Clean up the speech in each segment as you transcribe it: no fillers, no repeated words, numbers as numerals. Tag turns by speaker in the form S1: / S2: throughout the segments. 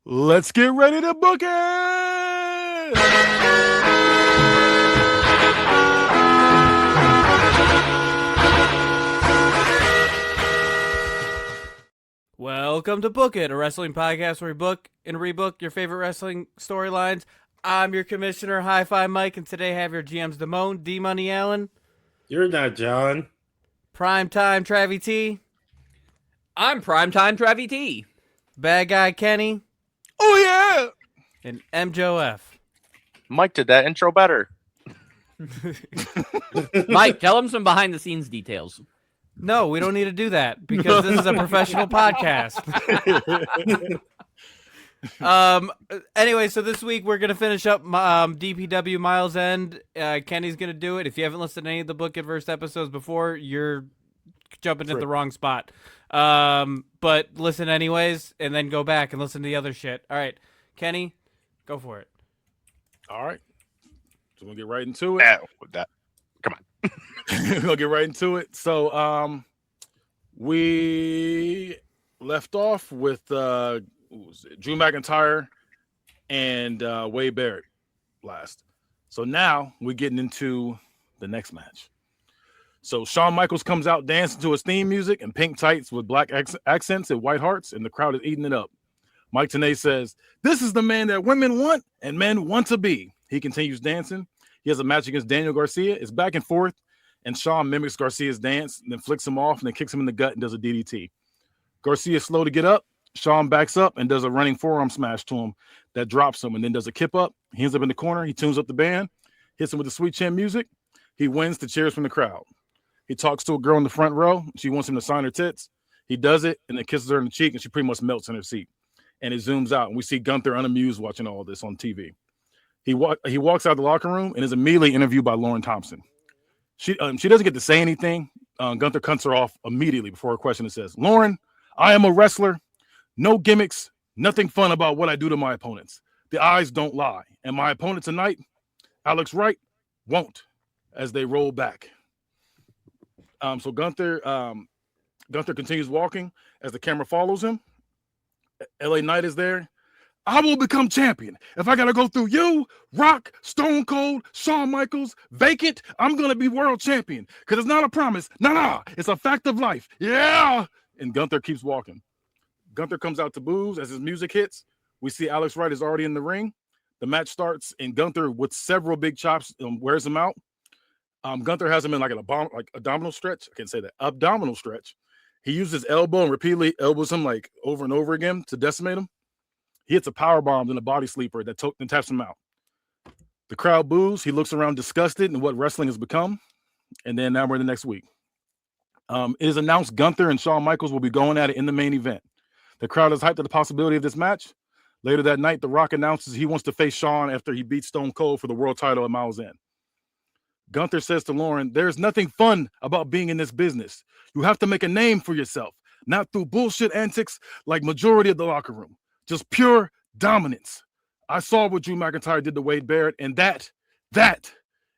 S1: Let's get ready to book it!
S2: Welcome to Book It, a wrestling podcast where we book and rebook your favorite wrestling storylines. I'm your commissioner, Hi-Fi Mike, and today I have your GMs, Damone, D-Money Allen.
S3: You're not John.
S2: Primetime Travie T.
S4: I'm Primetime Travie T.
S2: Bad Guy Kenny.
S1: Oh, yeah!
S2: And MJOF.
S5: Mike did that intro better.
S4: Mike, tell him some behind-the-scenes details.
S2: No, we don't need to do that because this is a professional podcast. Anyway, so this week we're going to finish up DPW Miles End. Kenny's going to do it. If you haven't listened to any of the Book It Verse episodes before, you're jumping at the wrong spot. But listen anyways, and then go back and listen to the other shit. All right, Kenny, go for it.
S1: All right. So we'll get right into it.
S5: Yeah, with that. Come on.
S1: We'll get right into it. So we left off with Drew McIntyre and Wade Barrett last. So now we're getting into the next match. So Shawn Michaels comes out dancing to his theme music in pink tights with black accents and white hearts, and the crowd is eating it up. Mike Tenay says, "This is the man that women want and men want to be." He continues dancing. He has a match against Daniel Garcia. It's back and forth, and Shawn mimics Garcia's dance, and then flicks him off, and then kicks him in the gut and does a DDT. Garcia's slow to get up. Shawn backs up and does a running forearm smash to him that drops him, and then does a kip up. He ends up in the corner. He tunes up the band, hits him with the sweet chin music. He wins to cheers from the crowd. He talks to a girl in the front row. She wants him to sign her tits. He does it and then kisses her in the cheek, and she pretty much melts in her seat. And it zooms out, and we see Gunther unamused watching all this on TV. He walks out of the locker room and is immediately interviewed by Lauren Thompson. She doesn't get to say anything. Gunther cuts her off immediately before her question. It says, "Lauren, I am a wrestler. No gimmicks, nothing fun about what I do to my opponents. The eyes don't lie. And my opponent tonight, Alex Wright, won't," as they roll back. So Gunther continues walking as the camera follows him. LA Knight is there. "I will become champion. If I got to go through you, Rock, Stone Cold, Shawn Michaels, Vacant, I'm going to be world champion. Because it's not a promise. Nah, it's a fact of life. Yeah." And Gunther keeps walking. Gunther comes out to boos as his music hits. We see Alex Wright is already in the ring. The match starts, and Gunther, with several big chops, wears him out. Gunther has him in like an abdominal stretch. I can't say that. Abdominal stretch. He uses his elbow and repeatedly elbows him like over and over again to decimate him. He hits a power bomb and a body sleeper that taps him out. The crowd boos. He looks around disgusted in what wrestling has become. And then now we're in the next week. It is announced Gunther and Shawn Michaels will be going at it in the main event. The crowd is hyped at the possibility of this match. Later that night, The Rock announces he wants to face Shawn after he beats Stone Cold for the world title at Miles End. Gunther says to Lauren, "There's nothing fun about being in this business. You have to make a name for yourself, not through bullshit antics like majority of the locker room. Just pure dominance. I saw what Drew McIntyre did to Wade Barrett, and that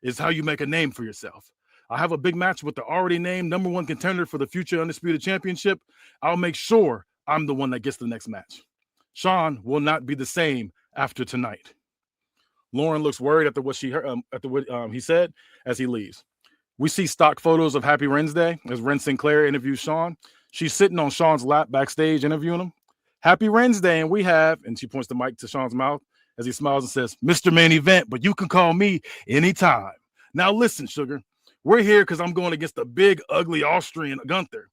S1: is how you make a name for yourself. I have a big match with the already named #1 contender for the future Undisputed Championship. I'll make sure I'm the one that gets the next match. Shawn will not be the same after tonight." Lauren looks worried after what she heard, he said as he leaves. We see stock photos of Happy Wednesday as Ren Sinclair interviews Shawn. She's sitting on Shawn's lap backstage interviewing him. "Happy Wednesday, and we have," and she points the mic to Shawn's mouth as he smiles and says, "Mr. Main Event, but you can call me anytime. Now listen, sugar, we're here because I'm going against the big, ugly Austrian Gunther.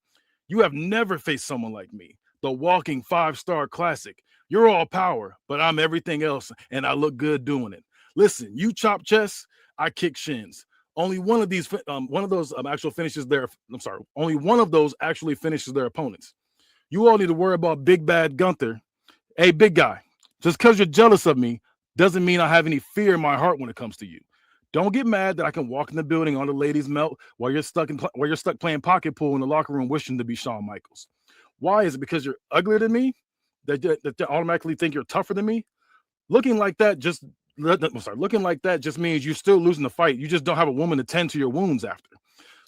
S1: You have never faced someone like me, the walking 5-star classic. You're all power, but I'm everything else, and I look good doing it. Listen, you chop chests, I kick shins. Only one of those actually finishes their opponents. You all need to worry about big bad Gunther. Hey, big guy, just because you're jealous of me doesn't mean I have any fear in my heart when it comes to you. Don't get mad that I can walk in the building on the ladies' melt while you're stuck playing pocket pool in the locker room wishing to be Shawn Michaels. Why? Is it because you're uglier than me that they automatically think you're tougher than me? Looking like that just means you're still losing the fight. You just don't have a woman to tend to your wounds after.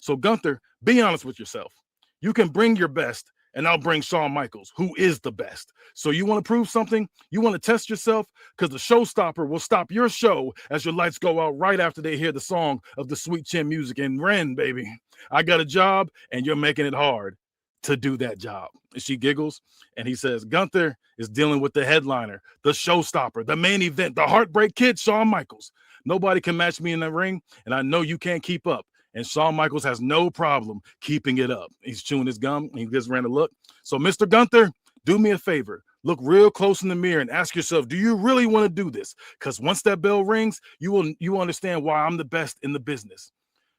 S1: So Gunther, be honest with yourself. You can bring your best and I'll bring Shawn Michaels, who is the best. So you want to prove something? You want to test yourself? Because the showstopper will stop your show as your lights go out right after they hear the song of the Sweet Chin Music. And Ren, baby, I got a job, and you're making it hard to do that job. And she giggles, and he says, Gunther is dealing with the headliner, the showstopper, the main event, the Heartbreak Kid, Shawn Michaels. Nobody can match me in the ring, and I know you can't keep up. And Shawn Michaels has no problem keeping it up. He's chewing his gum. He gives Ren a look. So, Mr. Gunther, do me a favor. Look real close in the mirror and ask yourself, do you really want to do this? Because once that bell rings, you will understand why I'm the best in the business.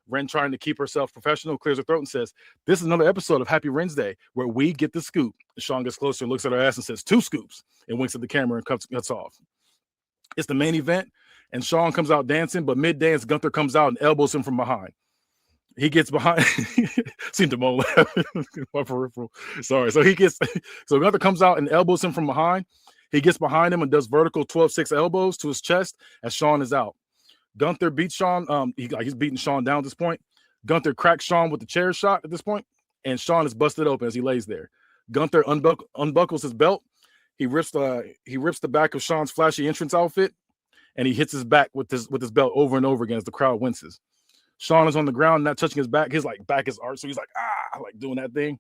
S1: Ren, trying to keep herself professional, clears her throat and says, this is another episode of Happy Wednesday where we get the scoop. Shawn gets closer, looks at her ass and says, 2 scoops, and winks at the camera and cuts off. It's the main event, and Shawn comes out dancing, but mid-dance, Gunther comes out and elbows him from behind. He gets behind. Seen Damone my peripheral. Sorry. So Gunther comes out and elbows him from behind. He gets behind him and does vertical 12-6 elbows to his chest as Shawn is out. Gunther beats Shawn. He's beating Shawn down at this point. Gunther cracks Shawn with the chair shot at this point, and Shawn is busted open as he lays there. Gunther unbuckles his belt. He rips the back of Shawn's flashy entrance outfit, and he hits his back with his belt over and over again as the crowd winces. Shawn is on the ground, not touching his back. His back is arched, so he's doing that thing.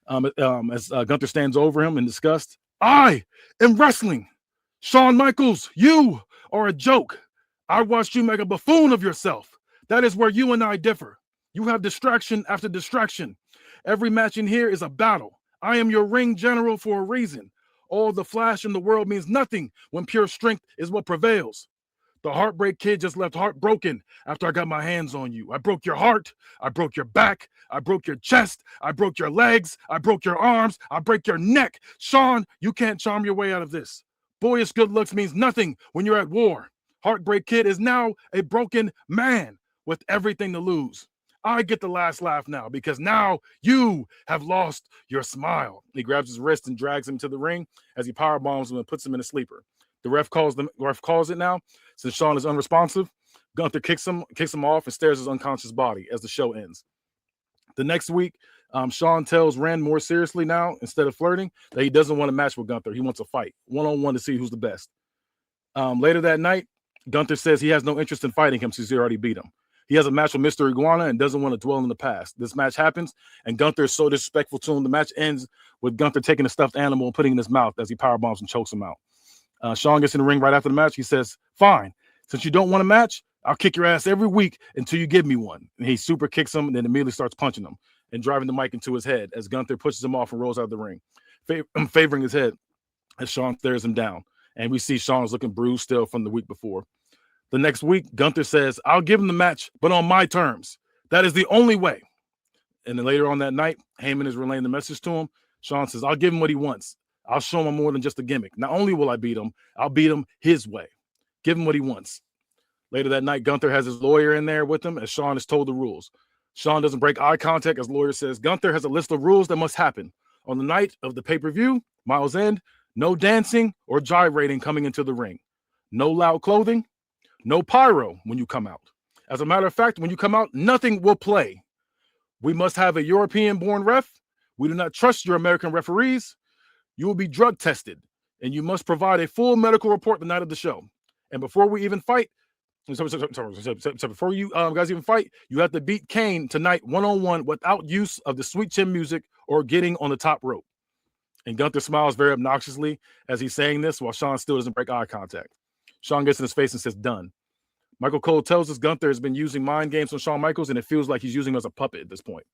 S1: As Gunther stands over him in disgust. I am wrestling. Shawn Michaels, you are a joke. I watched you make a buffoon of yourself. That is where you and I differ. You have distraction after distraction. Every match in here is a battle. I am your ring general for a reason. All the flash in the world means nothing when pure strength is what prevails. The Heartbreak Kid just left heartbroken after I got my hands on you. I broke your heart. I broke your back. I broke your chest. I broke your legs. I broke your arms. I break your neck. Shawn, you can't charm your way out of this. Boyish good looks means nothing when you're at war. Heartbreak Kid is now a broken man with everything to lose. I get the last laugh now because now you have lost your smile. He grabs his wrist and drags him to the ring as he powerbombs him and puts him in a sleeper. The ref calls it now. Since Shawn is unresponsive, Gunther kicks him off and stares his unconscious body as the show ends. The next week, Shawn tells Ren more seriously now, instead of flirting, that he doesn't want a match with Gunther. He wants a fight, one-on-one, to see who's the best. Later that night, Gunther says he has no interest in fighting him since he already beat him. He has a match with Mr. Iguana and doesn't want to dwell in the past. This match happens, and Gunther is so disrespectful to him. The match ends with Gunther taking a stuffed animal and putting it in his mouth as he powerbombs and chokes him out. Shawn gets in the ring right after the match. He says, fine, since you don't want a match, I'll kick your ass every week until you give me one. And he super kicks him and then immediately starts punching him and driving the mic into his head as Gunther pushes him off and rolls out of the ring, favoring his head as Shawn stares him down. And we see Shawn's looking bruised still from the week before. The next week, Gunther says, I'll give him the match, but on my terms. That is the only way. And then later on that night, Heyman is relaying the message to him. Shawn says, I'll give him what he wants. I'll show him more than just a gimmick. Not only will I beat him, I'll beat him his way. Give him what he wants. Later that night, Gunther has his lawyer in there with him as Shawn is told the rules. Shawn doesn't break eye contact as lawyer says, Gunther has a list of rules that must happen. On the night of the pay-per-view, Miles End, no dancing or gyrating coming into the ring. No loud clothing. No pyro when you come out. As a matter of fact, when you come out, nothing will play. We must have a European-born ref. We do not trust your American referees. You will be drug tested, and you must provide a full medical report the night of the show. And before we even fight, before you guys even fight, you have to beat Kane tonight one-on-one without use of the Sweet Chin Music or getting on the top rope. And Gunther smiles very obnoxiously as he's saying this while Shawn still doesn't break eye contact. Shawn gets in his face and says, done. Michael Cole tells us Gunther has been using mind games on Shawn Michaels, and it feels like he's using him as a puppet at this point.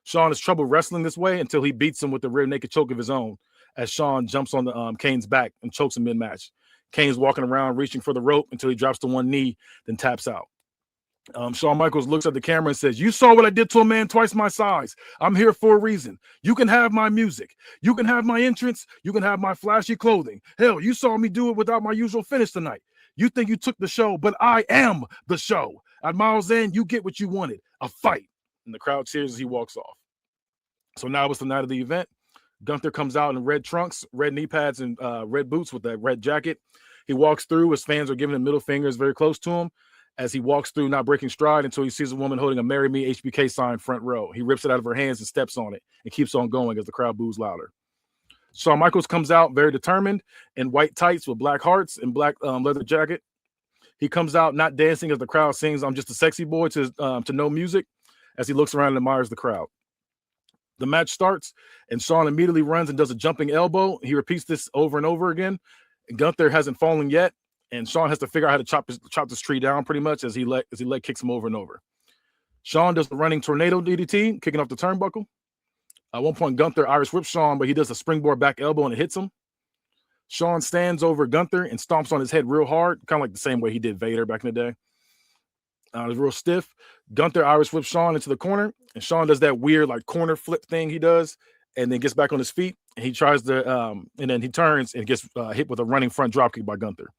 S1: Shawn has trouble wrestling this way until he beats him with a rear naked choke of his own as Shawn jumps on the Kane's back and chokes him mid-match. Kane's walking around reaching for the rope until he drops to one knee, then taps out. Shawn Michaels looks at the camera and says, you saw what I did to a man twice my size. I'm here for a reason. You can have my music. You can have my entrance. You can have my flashy clothing. Hell, you saw me do it without my usual finish tonight. You think you took the show, but I am the show. At Miles End, you get what you wanted, a fight. And the crowd cheers as he walks off. So now it's the night of the event. Gunther comes out in red trunks, red knee pads, and red boots with that red jacket. He walks through. His fans are giving him middle fingers very close to him as he walks through, not breaking stride, until he sees a woman holding a "Marry Me" HBK sign front row. He rips it out of her hands and steps on it and keeps on going as the crowd boos louder. Shawn Michaels comes out very determined in white tights with black hearts and black leather jacket. He comes out not dancing as the crowd sings "I'm Just a Sexy Boy" to no music as he looks around and admires the crowd. The match starts, and Shawn immediately runs and does a jumping elbow. He repeats this over and over again. Gunther hasn't fallen yet, and Shawn has to figure out how to chop this tree down pretty much as he leg kicks him over and over. Shawn does the running tornado DDT, kicking off the turnbuckle. At one point, Gunther Irish whips Shawn, but he does a springboard back elbow and it hits him. Shawn stands over Gunther and stomps on his head real hard, kind of like the same way he did Vader back in the day. It was real stiff. Gunther Irish whips Shawn into the corner, and Shawn does that weird like corner flip thing he does, and then gets back on his feet. And he tries to, and then he turns and gets hit with a running front dropkick by Gunther.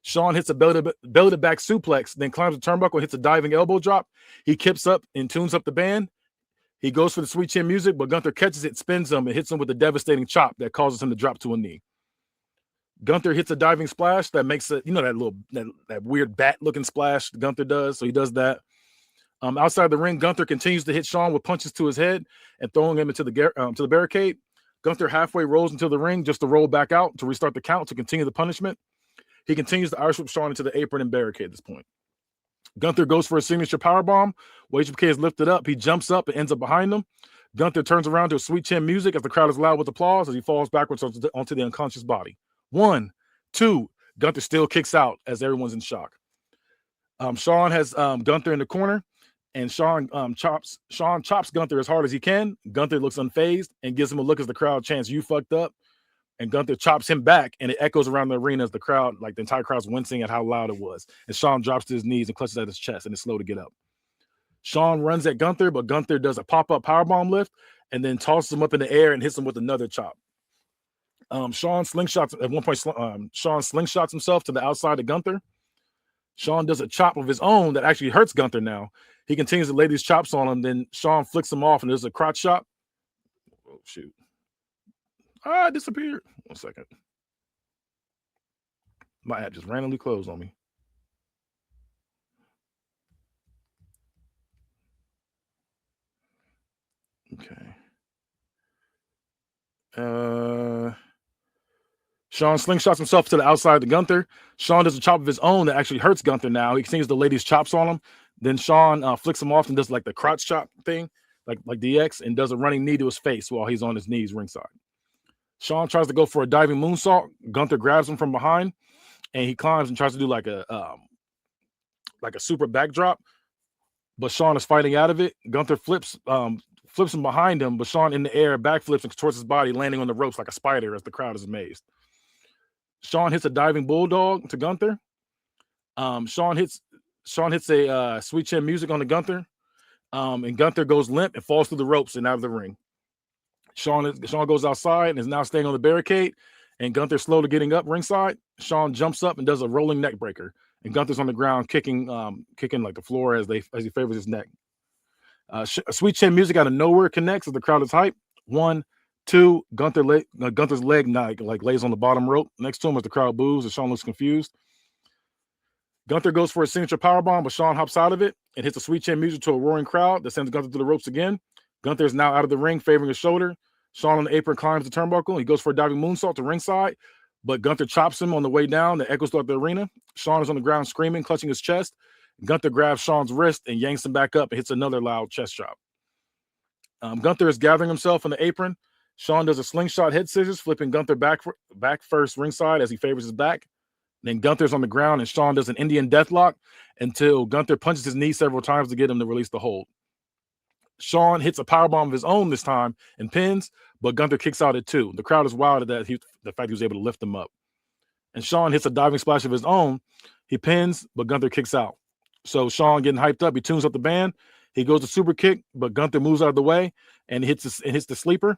S1: Shawn hits a belly-to-back suplex, then climbs the turnbuckle and hits a diving elbow drop. He kips up and tunes up the band. He goes for the sweet chin music, but Gunther catches it, spins him, and hits him with a devastating chop that causes him to drop to a knee. Gunther hits a diving splash that makes it, that weird bat-looking splash Gunther does. So he does that. Outside the ring, Gunther continues to hit Shawn with punches to his head and throwing him into the barricade. Gunther halfway rolls into the ring just to roll back out to restart the count to continue the punishment. He continues to Irish whip Shawn into the apron and barricade at this point. Gunther goes for a signature powerbomb. While HBK is lifted up, he jumps up and ends up behind him. Gunther turns around to a sweet chin music as the crowd is loud with applause as he falls backwards onto the unconscious body. 1, 2, Gunther still kicks out as everyone's in shock. Shawn has Gunther in the corner, and Shawn chops Gunther as hard as he can. Gunther looks unfazed and gives him a look as the crowd chants, "You fucked up." And Gunther chops him back, and it echoes around the arena as the crowd, like the entire crowd's wincing at how loud it was. And Shawn drops to his knees and clutches at his chest, and it's slow to get up. Shawn runs at Gunther, but Gunther does a pop-up powerbomb lift and then tosses him up in the air and hits him with another chop. Shawn slingshots at one point. Shawn slingshots himself to the outside of Gunther. Shawn does a chop of his own that actually hurts Gunther now. He continues to lay these chops on him. Then Shawn flicks him off and there's a crotch chop. Oh, shoot. It disappeared. 1 second. My app just randomly closed on me. Okay. Shawn slingshots himself to the outside of the Gunther. Shawn does a chop of his own that actually hurts Gunther now. He continues to lay these chops on him. Then Shawn flicks him off and does like the crotch chop thing, like DX, and does a running knee to his face while he's on his knees ringside. Shawn tries to go for a diving moonsault. Gunther grabs him from behind, and he climbs and tries to do like a super backdrop. But Shawn is fighting out of it. Gunther flips him behind him, but Shawn in the air backflips towards his body, landing on the ropes like a spider as the crowd is amazed. Shawn hits a diving bulldog to Gunther. Shawn hits a sweet chin music on the Gunther, and Gunther goes limp and falls through the ropes and out of the ring. Shawn goes outside and is now staying on the barricade, and Gunther's slowly getting up ringside. Shawn jumps up and does a rolling neck breaker, and Gunther's on the ground kicking like the floor as he favors his neck. Sweet chin music out of nowhere connects as the crowd is hyped. 1, 2, Gunther's leg like lays on the bottom rope next to him as the crowd boos and Shawn looks confused. Gunther goes for a signature powerbomb, but Shawn hops out of it and hits a sweet chin music to a roaring crowd that sends Gunther to the ropes again. Gunther is now out of the ring, favoring his shoulder. Shawn on the apron climbs the turnbuckle. He goes for a diving moonsault to ringside, but Gunther chops him on the way down that echoes throughout the arena. Shawn is on the ground screaming, clutching his chest. Gunther grabs Shawn's wrist and yanks him back up and hits another loud chest chop. Gunther is gathering himself on the apron. Shawn does a slingshot head scissors, flipping Gunther back first ringside as he favors his back. Then Gunther's on the ground and Shawn does an Indian deathlock until Gunther punches his knee several times to get him to release the hold. Shawn hits a powerbomb of his own this time and pins, but Gunther kicks out at 2. The crowd is wild at that, the fact he was able to lift him up. And Shawn hits a diving splash of his own. He pins, but Gunther kicks out. So Shawn getting hyped up, he tunes up the band. He goes to super kick, but Gunther moves out of the way and hits the sleeper.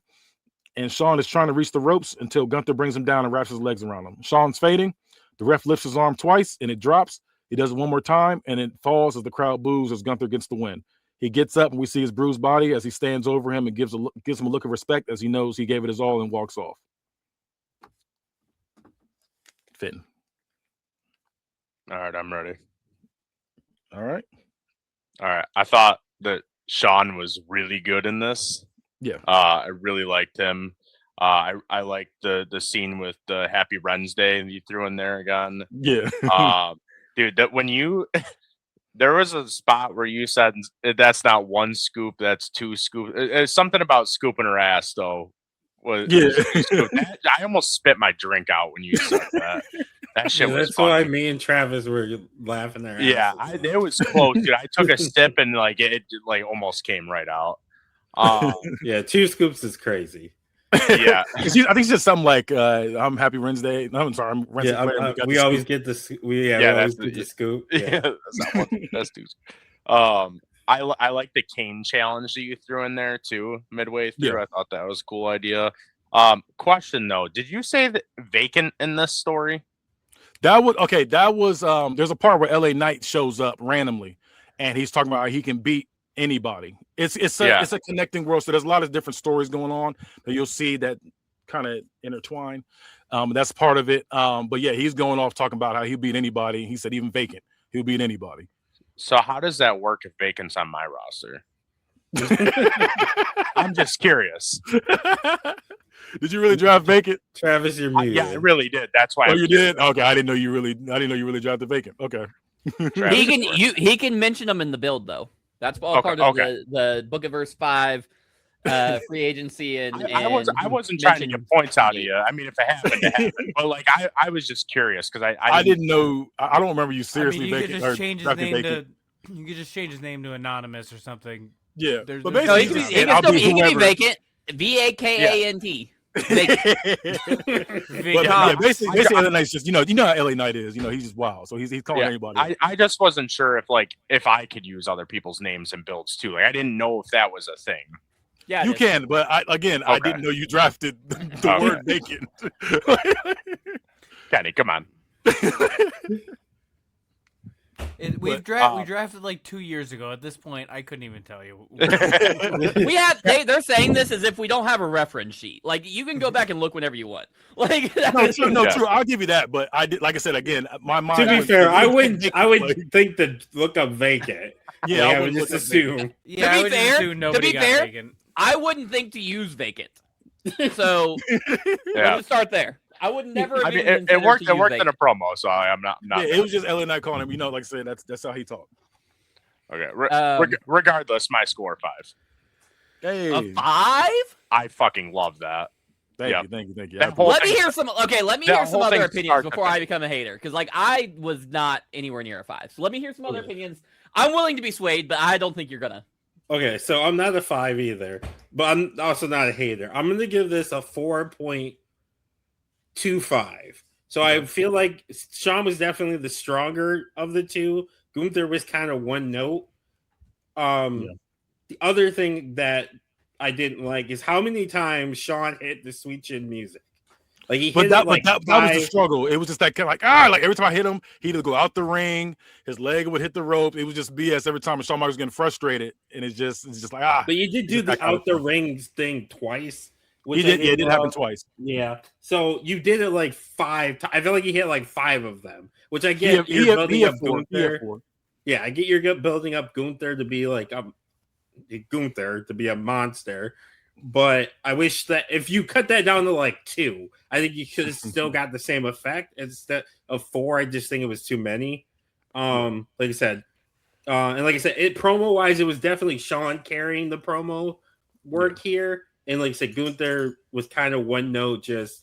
S1: And Shawn is trying to reach the ropes until Gunther brings him down and wraps his legs around him. Shawn's fading. The ref lifts his arm twice and it drops. He does it one more time and it falls as the crowd boos as Gunther gets the win. He gets up and we see his bruised body as he stands over him and gives him a look of respect as he knows he gave it his all and walks off. Fitting.
S5: All right, I'm ready.
S1: All right.
S5: All right. I thought that Sean was really good in this.
S1: Yeah.
S5: I really liked him. I liked the scene with the Happy Wednesday you threw in there again.
S1: Yeah.
S5: Dude, that when you there was a spot where you said that's not one scoop, that's two scoops. It's something about scooping her ass though.
S1: Yeah.
S5: I almost spit my drink out when you said that. That shit
S3: Yeah,
S5: was
S3: that's why
S5: funny.
S3: me and Travis were laughing our
S5: Yeah,
S3: asses off.
S5: it was close, dude. I took a sip and like it like almost came right out.
S3: Yeah, 2 scoops is crazy.
S5: Yeah.
S1: I think it's just something like I'm Happy Wednesday. No, I'm sorry, I'm Wednesday
S3: Yeah,
S1: Claire,
S3: we always get the we always get the scoop.
S5: Yeah, that's not one. That's two. I like the cane challenge that you threw in there too midway through.
S1: Yeah.
S5: I thought that was a cool idea. Question though, did you say that vacant in this story?
S1: That was there's a part where LA Knight shows up randomly and he's talking about how he can beat anybody. It's a connecting world. So there's a lot of different stories going on that you'll see that kind of intertwine. That's part of it. But yeah, he's going off talking about how he'll beat anybody. He said even vacant, he'll beat anybody.
S5: So how does that work if vacant's on my roster? I'm just curious.
S1: Did you really drive vacant?
S3: Travis, you're muted.
S5: Yeah, I really did. That's why.
S1: Oh, you did? Okay, I didn't know you really drove the vacant. Okay.
S4: He can mention them in the build though. That's all part of the Book of Verse 5 free agency and
S5: I wasn't trying to get points out of you. I mean, if it happened, it happened. But like, I was just curious because I
S1: didn't know. I don't remember you seriously.
S2: You could just change his name
S1: vacant.
S2: You could just change his name to Anonymous or something.
S1: Yeah,
S2: There's
S1: but
S2: no,
S1: basically,
S4: he can be vacant. VAKANT.
S1: Basically, LA Knight's just you know how LA Knight is. He's just wild. So he's calling anybody.
S5: I just wasn't sure if I could use other people's names and builds too. Like I didn't know if that was a thing.
S4: Yeah,
S1: you can, but I didn't know you drafted the word vacant.
S5: Kenny, come on.
S2: We drafted like 2 years ago. At this point, I couldn't even tell you.
S4: They're saying this as if we don't have a reference sheet. Like you can go back and look whenever you want. Like
S1: true. I'll give you that, but I did. Like I said again, my mind.
S3: To be fair, I would think to look up vacant.
S1: Yeah,
S3: I would just assume.
S2: Yeah,
S4: to be fair,
S2: vacant.
S4: I wouldn't think to use vacant. So let's start there. I would never.
S5: I mean, it worked. It worked in a promo, so I'm not.
S1: Yeah, it was just LA Knight calling him. Like I said, that's how he talked.
S5: Okay. Regardless, my score 5.
S1: Hey,
S4: a 5?
S5: I fucking love that.
S1: Thank you.
S4: Let me hear some. Okay, let me hear some other opinions before I become a hater, because like I was not anywhere near a 5. So let me hear some other opinions. I'm willing to be swayed, but I don't think you're gonna.
S3: Okay, so I'm not a 5 either, but I'm also not a hater. I'm gonna give this a 4.25. So I feel like Sean was definitely the stronger of the two. Gunther was kind of one note. The other thing that I didn't like is how many times Sean hit the sweet chin music. Like he hit that was the
S1: struggle. It was just that kind of like every time I hit him, he'd go out the ring, his leg would hit the rope. It was just BS every time. And Shawn Michaels was getting frustrated, and it's just like
S3: But you did do the out the ring thing twice.
S1: He did. It did happen twice.
S3: Yeah. So you did it like 5 times. I feel like you hit like 5 of them, which I get. You're building up Gunther. Yeah, I get you're building up Gunther to be like Gunther to be a monster. But I wish that if you cut that down to like 2, I think you could have still got the same effect instead of 4. I just think it was too many. Like I said, it promo wise, it was definitely Sean carrying the promo work here. And like I said, Gunther was kind of one note, just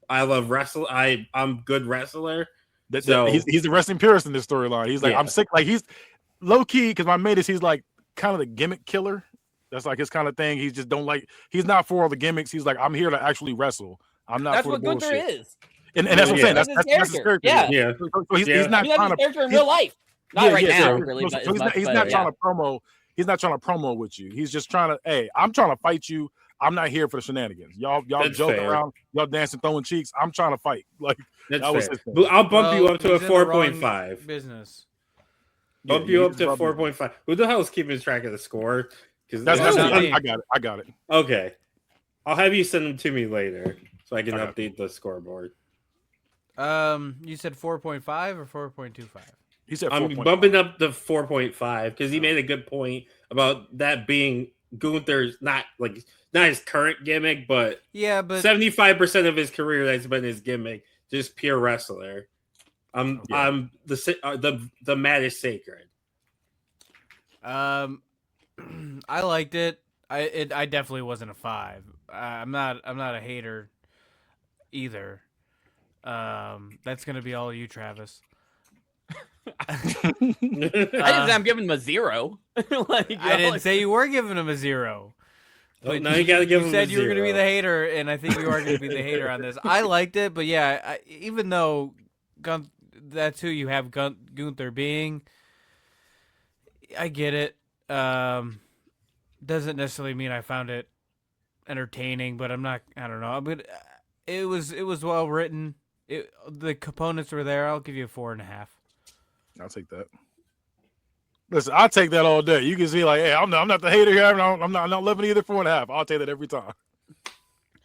S3: I love wrestle. I'm good wrestler. So
S1: he's the wrestling purist in this storyline. He's like, I'm sick. Like he's low key because my mate is he's like kind of the gimmick killer. That's like his kind of thing. He just don't like. He's not for all the gimmicks. He's like, I'm here to actually wrestle. I'm not.
S4: That's
S1: for
S4: what
S1: the bullshit.
S4: Gunther is.
S1: And that's what I'm saying. That's his character.
S4: Yeah.
S1: So he's not trying to
S4: character in real life. Not right now, really.
S1: So he's not trying to promo. He's not trying to promo with you. He's just trying to. Hey, I'm trying to fight you. I'm not here for the shenanigans. Y'all joking around. Y'all dancing, throwing cheeks. I'm trying to fight. Like
S3: that's
S1: that was
S3: fair. I'll bump you up to a 4.5.
S2: Business.
S3: Bump you up to 4.5. Who the hell is keeping track of the score? Because
S1: that's I got it.
S3: Okay, I'll have you send them to me later so I can update the scoreboard.
S2: You said 4.5 or 4.25?
S1: He said
S3: I'm
S1: 4.5.
S3: bumping up to 4.5 because he made a good point about that being Gunther's not his current gimmick, but 75% of his career that's been his gimmick, just pure wrestler. I'm the mat is sacred.
S2: I liked it. I definitely wasn't a 5. I'm not a hater either. That's gonna be all you, Travis.
S4: I didn't say I'm giving him a 0.
S2: I didn't say you were giving him a 0.
S3: But now you gotta give him.
S2: You said you were gonna be the hater, and I think you are gonna be the hater on this. I liked it, but yeah, even though that's who you have Gunther being, I get it. Doesn't necessarily mean I found it entertaining, but I'm not. I don't know. But it was well written. The components were there. I'll give you a 4.5.
S1: I'll take that. Listen, I'll take that all day. You can see, like, hey, I'm not the hater here. I'm not loving either 4.5. I'll take that every time.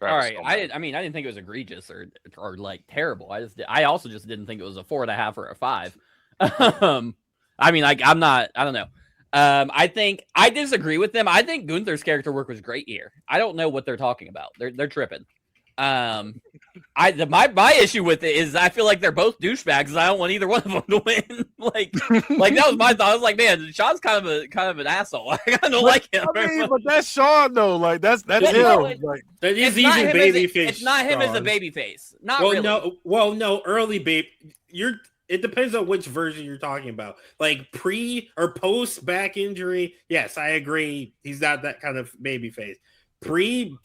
S4: All right. I didn't think it was egregious or like terrible. I also just didn't think it was a 4.5 or a 5. I don't know. I disagree with them. I think Gunther's character work was great here. I don't know what they're talking about. They're tripping. My issue with it is I feel like they're both douchebags, and I don't want either one of them to win. like that was my thought. I was like, man, Sean's kind of an asshole. I don't like him.
S1: I mean, but that's Sean though. Like that's him. Like
S3: that is even babyface.
S4: It's not him as a babyface. Not really.
S3: No, early babe. It depends on which version you're talking about. Like pre or post back injury. Yes, I agree. He's not that kind of babyface. Pre-injury,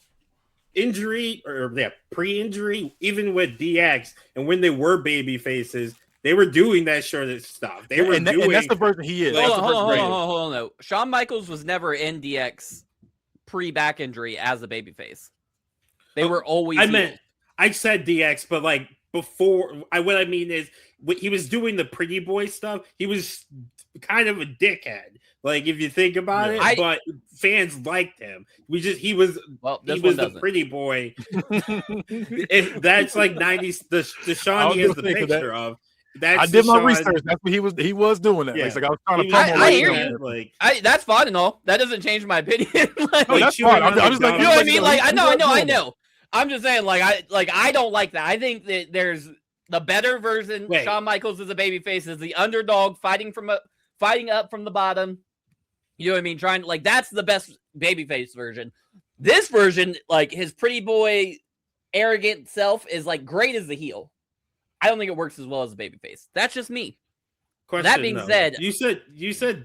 S3: even with DX, and when they were baby faces, they were doing that sort of stuff.
S1: And that's the version he is.
S4: Hold on. No. Shawn Michaels was never in DX pre-back injury as a babyface. They were always.
S3: I said DX, but like before, what I mean is when he was doing the pretty boy stuff, he was kind of a dickhead. Like if you think about it, but fans liked him. He was the pretty boy. That's like 90s. The Sean he has the picture of.
S1: I did my research. That's what he was doing that. Yeah. Like I was trying to.
S4: I hear you. That's fine and all. That doesn't change my opinion.
S1: That's fine. I'm just like,
S4: you know what I mean? Like I know. I'm just saying, I don't like that. I think that there's the better version. Shawn Michaels is a babyface, is the underdog fighting up from the bottom. You know what I mean? That's the best babyface version. This version, like his pretty boy, arrogant self, is like great as the heel. I don't think it works as well as a babyface. That's just me. That being said,
S3: you said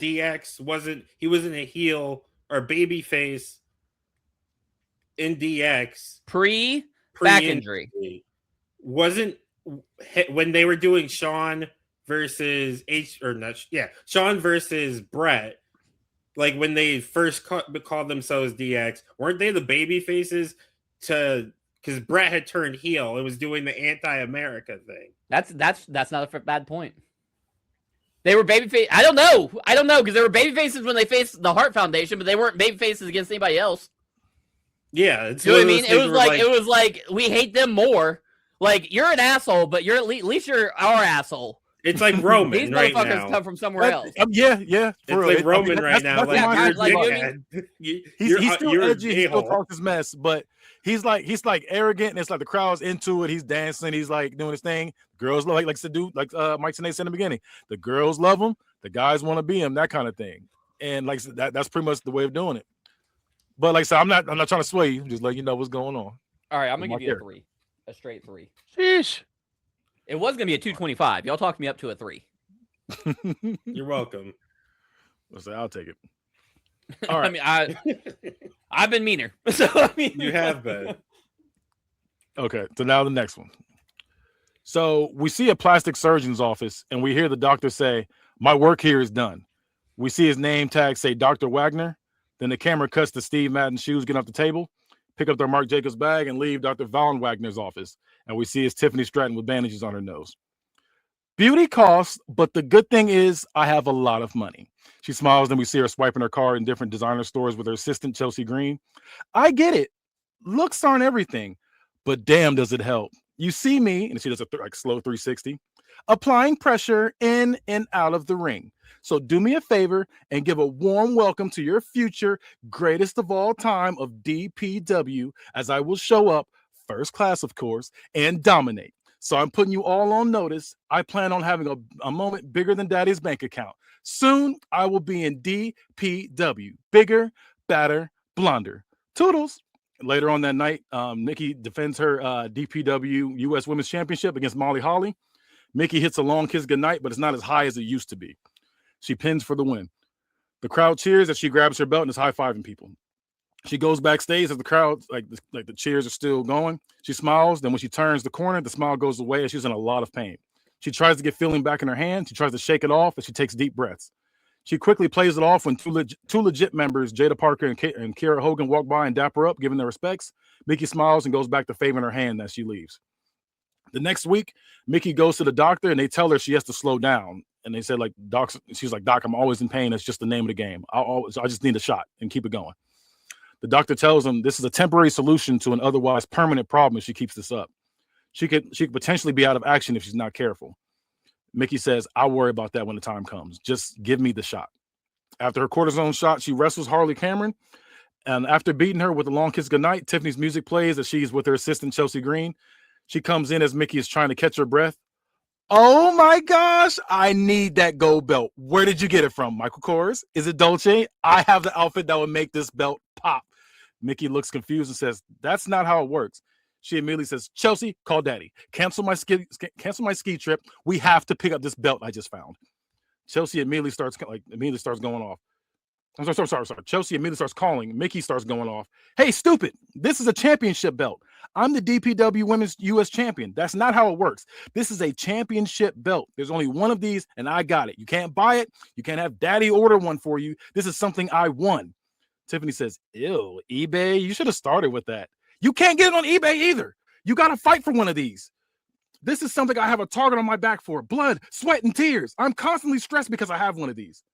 S3: DX wasn't a heel or babyface in DX
S4: pre back injury.
S3: Wasn't when they were doing Sean versus Sean versus Brett. Like when they first called themselves DX, weren't they the baby faces because Brett had turned heel and was doing the anti-America thing?
S4: That's not a bad point. They were babyface. I don't know because they were baby faces when they faced the Hart Foundation, but they weren't baby faces against anybody else.
S3: Yeah, it's
S4: you know what I mean. It was like we hate them more. Like you're an asshole, but you're at least you're our asshole.
S3: It's like Roman.
S4: These
S3: right
S4: motherfuckers
S3: now.
S4: Come from somewhere else.
S1: Yeah.
S3: It's like Roman right now.
S1: He's still edgy. He still talks his mess, but he's like arrogant, and it's like the crowd's into it. He's dancing. He's like doing his thing. Girls like to do like Mike Tenay said in the beginning. The girls love him. The guys want to be him. That kind of thing. And like that's pretty much the way of doing it. But like I said, I'm not trying to sway you. Just let you know what's going on.
S4: All right, I'm gonna give you a 3, a straight 3.
S5: Sheesh.
S4: It was gonna be a 2.25. Y'all talked me up to a 3.
S3: You're welcome.
S1: I'll take it. All right.
S4: I mean, I've been meaner. So I mean,
S3: you have been.
S1: Okay, so now the next one. So we see a plastic surgeon's office, and we hear the doctor say, "My work here is done." We see his name tag say Dr. Wagner. Then the camera cuts to Steve Madden's shoes getting off the table, pick up their Marc Jacobs bag, and leave Dr. Von Wagner's office. And we see his Tiffany Stratton with bandages on her nose. Beauty costs, but the good thing is I have a lot of money. She smiles, and we see her swiping her card in different designer stores with her assistant, Chelsea Green. I get it. Looks aren't everything, but damn, does it help. You see me, and she does a slow 360. applying pressure in and out of the ring. So do me a favor and give a warm welcome to your future greatest of all time of DPW, as I will show up, first class, of course, and dominate. So I'm putting you all on notice. I plan on having a moment bigger than Daddy's bank account. Soon, I will be in DPW. Bigger, badder, blonder. Toodles. Later on that night, Nikki defends her DPW U.S. Women's Championship against Molly Holly. Mickey hits a long kiss goodnight, but it's not as high as it used to be. She pins for the win. The crowd cheers as she grabs her belt and is high-fiving people. She goes backstage as the crowd, like the cheers are still going. She smiles. Then when she turns the corner, the smile goes away as she's in a lot of pain. She tries to get feeling back in her hand. She tries to shake it off as she takes deep breaths. She quickly plays it off when two legit members, Jada Parker and Kiera Hogan, walk by and dap her up, giving their respects. Mickey smiles and goes back to faving her hand as she leaves. The next week, Mickey goes to the doctor and they tell her she has to slow down. And they said, like, Doc, she's like, Doc, I'm always in pain. It's just the name of the game. I just need a shot and keep it going. The doctor tells him this is a temporary solution to an otherwise permanent problem if she keeps this up. She could potentially be out of action if she's not careful. Mickey says, I'll worry about that when the time comes. Just give me the shot. After her cortisone shot, she wrestles Harley Cameron. And after beating her with a long kiss goodnight, Tiffany's music plays as she's with her assistant, Chelsea Green. She comes in as Mickey is trying to catch her breath. Oh my gosh, I need that gold belt. Where did you get it from, Michael Kors? Is it Dolce? I have the outfit that would make this belt pop. Mickey looks confused and says, that's not how it works. She immediately says, Chelsea, call Daddy. Cancel my ski trip. We have to pick up this belt I just found. Chelsea immediately starts going off. I'm sorry. Chelsea immediately starts calling. Mickey starts going off. Hey, stupid. This is a championship belt. I'm the DPW Women's U.S. Champion. That's not how it works. This is a championship belt. There's only one of these, and I got it. You can't buy it. You can't have Daddy order one for you. This is something I won. Tiffany says, ew, eBay? You should have started with that. You can't get it on eBay either. You got to fight for one of these. This is something I have a target on my back for. Blood, sweat, and tears. I'm constantly stressed because I have one of these.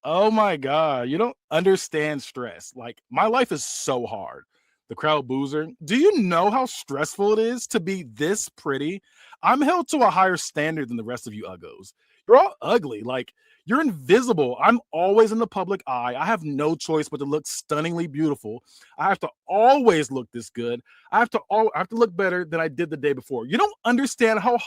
S1: Oh my God. You don't understand stress. Like, my life is so hard. The crowd boos her. Do you know how stressful it is to be this pretty? I'm held to a higher standard than the rest of you uggos. You're all ugly. Like, you're invisible. I'm always in the public eye. I have no choice but to look stunningly beautiful. I have to always look this good. I have to look better than I did the day before. You don't understand how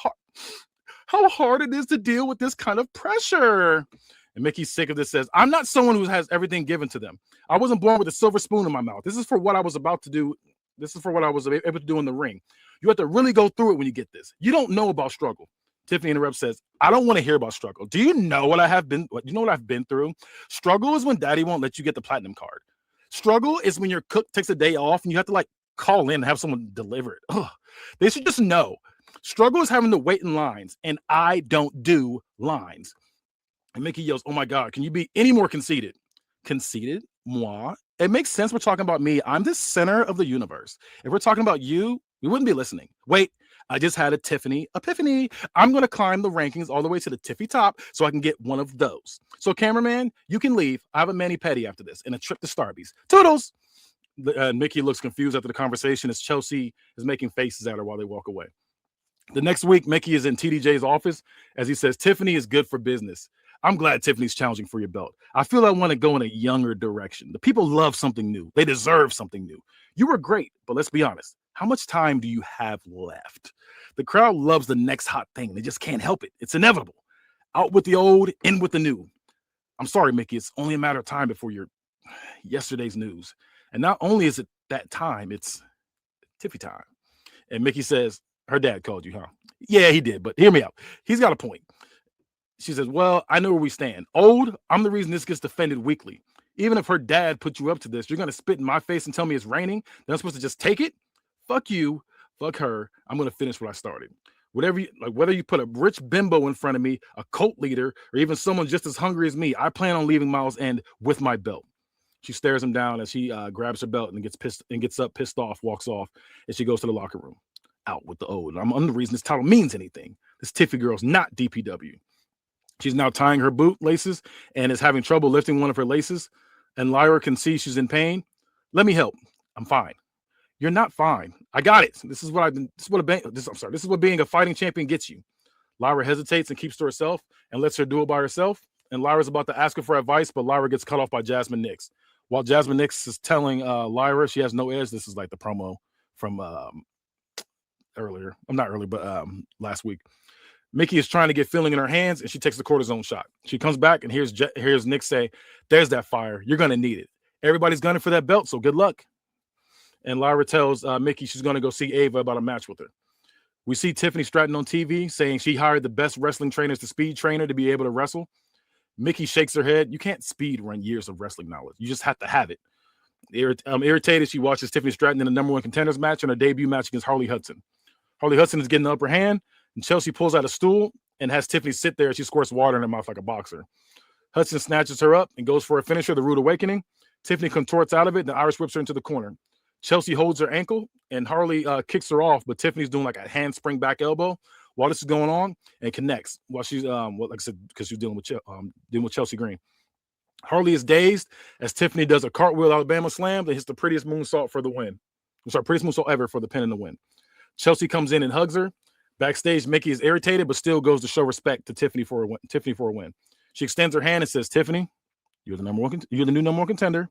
S1: hard it is to deal with this kind of pressure. And Mickey's sick of this, says, I'm not someone who has everything given to them. I wasn't born with a silver spoon in my mouth. This is for what I was about to do. This is for what I was able to do in the ring. You have to really go through it when you get this. You don't know about struggle. Tiffany interrupts, says, I don't want to hear about struggle. Do you know what I've been through? Struggle is when Daddy won't let you get the platinum card. Struggle is when your cook takes a day off and you have to call in and have someone deliver it. Ugh. They should just know. Struggle is having to wait in lines, and I don't do lines. And Mickey yells, oh my God, can you be any more conceited? Conceited? Moi? It makes sense we're talking about me. I'm the center of the universe. If we're talking about you, we wouldn't be listening. Wait, I just had a Tiffany epiphany. I'm going to climb the rankings all the way to the Tiffy top so I can get one of those. So cameraman, you can leave. I have a mani-pedi after this and a trip to Starbucks. Toodles! Mickey looks confused after the conversation as Chelsea is making faces at her while they walk away. The next week, Mickey is in TDJ's office as he says, Tiffany is good for business. I'm glad Tiffany's challenging for your belt. I feel I want to go in a younger direction. The people love something new. They deserve something new. You were great, but let's be honest. How much time do you have left? The crowd loves the next hot thing. They just can't help it. It's inevitable. Out with the old, in with the new. I'm sorry, Mickey. It's only a matter of time before your yesterday's news. And not only is it that time, it's Tiffy time. And Mickey says, her dad called you, huh? Yeah, he did, but hear me out. He's got a point. She says, well, I know where we stand. Old, I'm the reason this gets defended weekly. Even if her dad put you up to this, you're going to spit in my face and tell me it's raining? Then I'm supposed to just take it? Fuck you. Fuck her. I'm going to finish what I started. Whether you put a rich bimbo in front of me, a cult leader, or even someone just as hungry as me, I plan on leaving Miles End with my belt. She stares him down as she grabs her belt and gets up, pissed off, walks off, and she goes to the locker room. Out with the old. I'm the reason this title means anything. This Tiffy girl's not DPW. She's now tying her boot laces and is having trouble lifting one of her laces. And Lyra can see she's in pain. Let me help. I'm fine. You're not fine. I got it. This is what being a fighting champion gets you. Lyra hesitates and keeps to herself and lets her do it by herself. And Lyra's about to ask her for advice, but Lyra gets cut off by Jasmine Nix. While Jasmine Nix is telling Lyra she has no edge. This is like the promo from earlier. I'm not early, but last week. Mickey is trying to get feeling in her hands, and she takes the cortisone shot. She comes back and here's Nick say, "There's that fire. You're gonna need it. Everybody's gunning for that belt, so good luck." And Lyra tells Mickey she's gonna go see Ava about a match with her. We see Tiffany Stratton on TV saying she hired the best wrestling trainers to speed train her to be able to wrestle. Mickey shakes her head. You can't speed run years of wrestling knowledge. You just have to have it. Irritated, she watches Tiffany Stratton in the number 1 contenders match in her debut match against Harley Hudson. Harley Hudson is getting the upper hand, and Chelsea pulls out a stool and has Tiffany sit there as she squirts water in her mouth like a boxer. Hudson snatches her up and goes for a finisher, the Rude Awakening. Tiffany contorts out of it, and the Irish whips her into the corner. Chelsea holds her ankle, and Harley kicks her off, but Tiffany's doing like a handspring back elbow while this is going on and connects while she's, like I said, because she's dealing with Chelsea Green. Harley is dazed as Tiffany does a cartwheel Alabama slam that hits the prettiest moonsault for the win. Prettiest moonsault ever for the pin and the win. Chelsea comes in and hugs her. Backstage, Mickey is irritated, but still goes to show respect to Tiffany for a win. She extends her hand and says, "Tiffany, you're the new number 1 contender.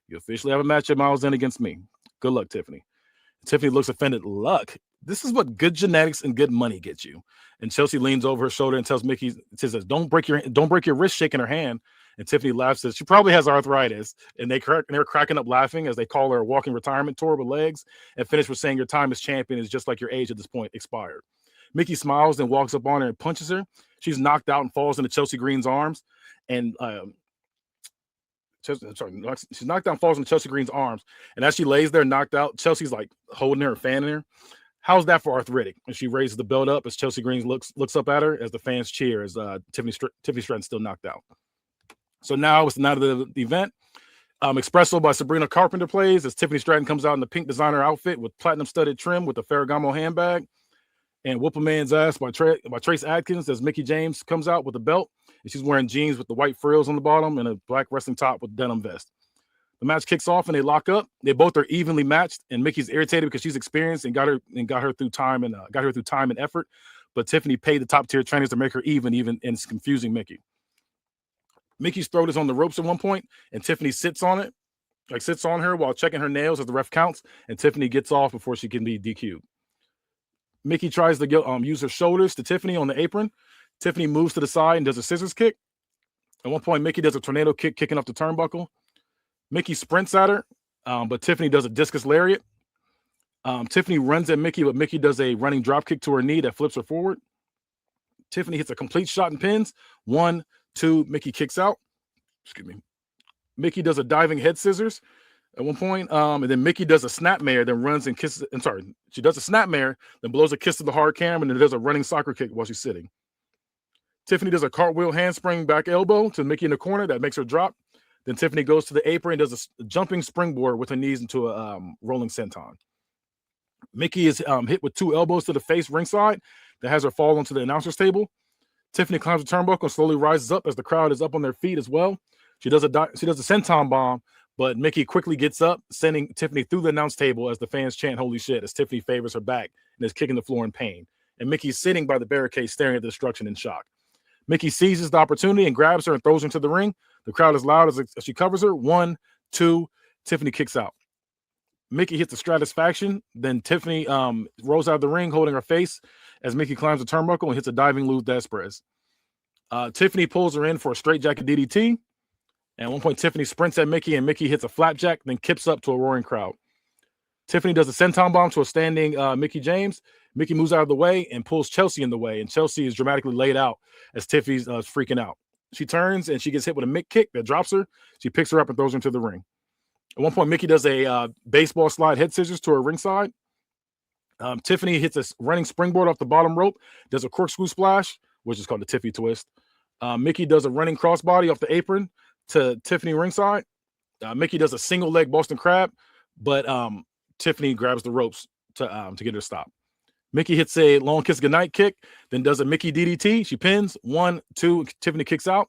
S1: You officially have a match at Miles End against me. Good luck, Tiffany." Tiffany looks offended. "Luck? This is what good genetics and good money get you." And Chelsea leans over her shoulder and tells Mickey, says, "Don't break your wrist," shaking her hand. And Tiffany laughs, says she probably has arthritis. And they're cracking up laughing as they call her a walking retirement tour with legs and finish with saying, "Your time as champion is just like your age at this point expired." Mickey smiles and walks up on her and punches her. She's knocked out and falls into Chelsea Green's arms. And she's knocked down, falls into Chelsea Green's arms. And as she lays there knocked out, Chelsea's like holding her and fanning her. "How's that for arthritic?" And she raises the belt up as Chelsea Green looks up at her as the fans cheer as Tiffany Stratton's still knocked out. So now it's the night of the event. Espresso by Sabrina Carpenter plays as Tiffany Stratton comes out in the pink designer outfit with platinum studded trim with a Ferragamo handbag. And Whoop a Man's Ass by Trace Adkins as Mickey James comes out with a belt. And she's wearing jeans with the white frills on the bottom and a black wrestling top with denim vest. The match kicks off and they lock up. They both are evenly matched, and Mickey's irritated because she's experienced and got her through time and effort. But Tiffany paid the top tier trainers to make her even, and it's confusing Mickey. Mickey's throat is on the ropes at one point, and Tiffany sits on her while checking her nails as the ref counts, and Tiffany gets off before she can be DQ'd. Mickey tries to use her shoulders to Tiffany on the apron. Tiffany moves to the side and does a scissors kick. At one point, Mickey does a tornado kick, kicking off the turnbuckle. Mickey sprints at her, but Tiffany does a discus lariat. Tiffany runs at Mickey, but Mickey does a running drop kick to her knee that flips her forward. Tiffany hits a complete shot and pins. 1, 2, Mickey kicks out. Excuse me. Mickey does a diving head scissors at one point, and then Mickey does a snapmare, then runs and kisses. I'm sorry, she does a snapmare, then blows a kiss to the hard cam, and then does a running soccer kick while she's sitting. Tiffany does a cartwheel handspring back elbow to Mickey in the corner that makes her drop. Then Tiffany goes to the apron and does a jumping springboard with her knees into a rolling senton. Mickey is hit with 2 elbows to the face ringside that has her fall onto the announcer's table. Tiffany climbs the turnbuckle and slowly rises up as the crowd is up on their feet as well. She does a senton bomb, but Mickey quickly gets up, sending Tiffany through the announce table as the fans chant "Holy shit" as Tiffany favors her back and is kicking the floor in pain. And Mickey's sitting by the barricade staring at the destruction in shock. Mickey seizes the opportunity and grabs her and throws her into the ring. The crowd is loud as she covers her. 1, 2, Tiffany kicks out. Mickey hits the Stratisfaction. Then Tiffany rolls out of the ring holding her face as Mickey climbs the turnbuckle and hits a diving Lou Desprez. Tiffany pulls her in for a straight jacket DDT. And at one point, Tiffany sprints at Mickey, and Mickey hits a flapjack, then kips up to a roaring crowd. Tiffany does a senton bomb to a standing Mickey James. Mickey moves out of the way and pulls Chelsea in the way, and Chelsea is dramatically laid out as Tiffany's freaking out. She turns, and she gets hit with a Mick kick that drops her. She picks her up and throws her into the ring. At one point, Mickey does a baseball slide head scissors to her ringside. Tiffany hits a running springboard off the bottom rope, does a corkscrew splash, which is called the Tiffy twist. Mickey does a running crossbody off the apron to Tiffany ringside. Mickey does a single leg Boston Crab, but Tiffany grabs the ropes to get her to stop. Mickey hits a long kiss goodnight kick, then does a Mickey DDT. She pins. 1, 2, Tiffany kicks out.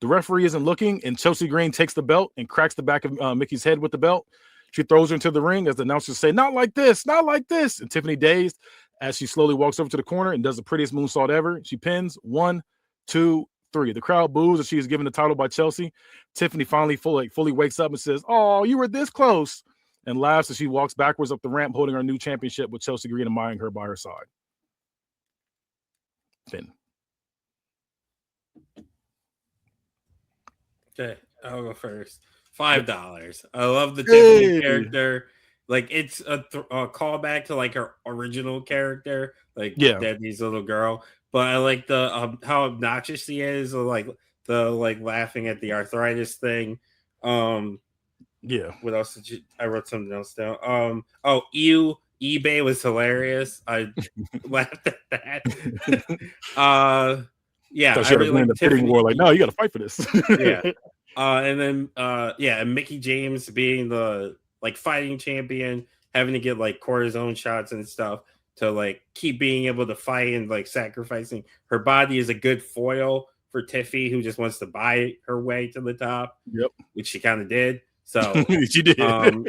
S1: The referee isn't looking, and Chelsea Green takes the belt and cracks the back of Mickey's head with the belt. She throws her into the ring as the announcers say, "Not like this, not like this." And Tiffany, dazed, as she slowly walks over to the corner and does the prettiest moonsault ever. She pins 1, 2, 3. The crowd boos as she is given the title by Chelsea. Tiffany finally fully wakes up and says, "Oh, you were this close," and laughs as she walks backwards up the ramp holding her new championship with Chelsea Green admiring her by her side. Finn.
S3: Okay, I'll go first. $5. I love the Tiffany character. Like, it's a callback to like her original character, like Debbie's little girl. But I like the how obnoxious she is, or like the laughing at the arthritis thing. What else did you? I wrote something else down. eBay was hilarious. I laughed at that. Yeah, I really like the
S1: bidding war. Like, no, you got to fight for this.
S3: Yeah. And then and Mickey James being the fighting champion, having to get like cortisone shots and stuff to like keep being able to fight, and like sacrificing her body is a good foil for Tiffy, who just wants to buy her way to the top.
S1: Yep,
S3: which she kind of did. So
S1: she did.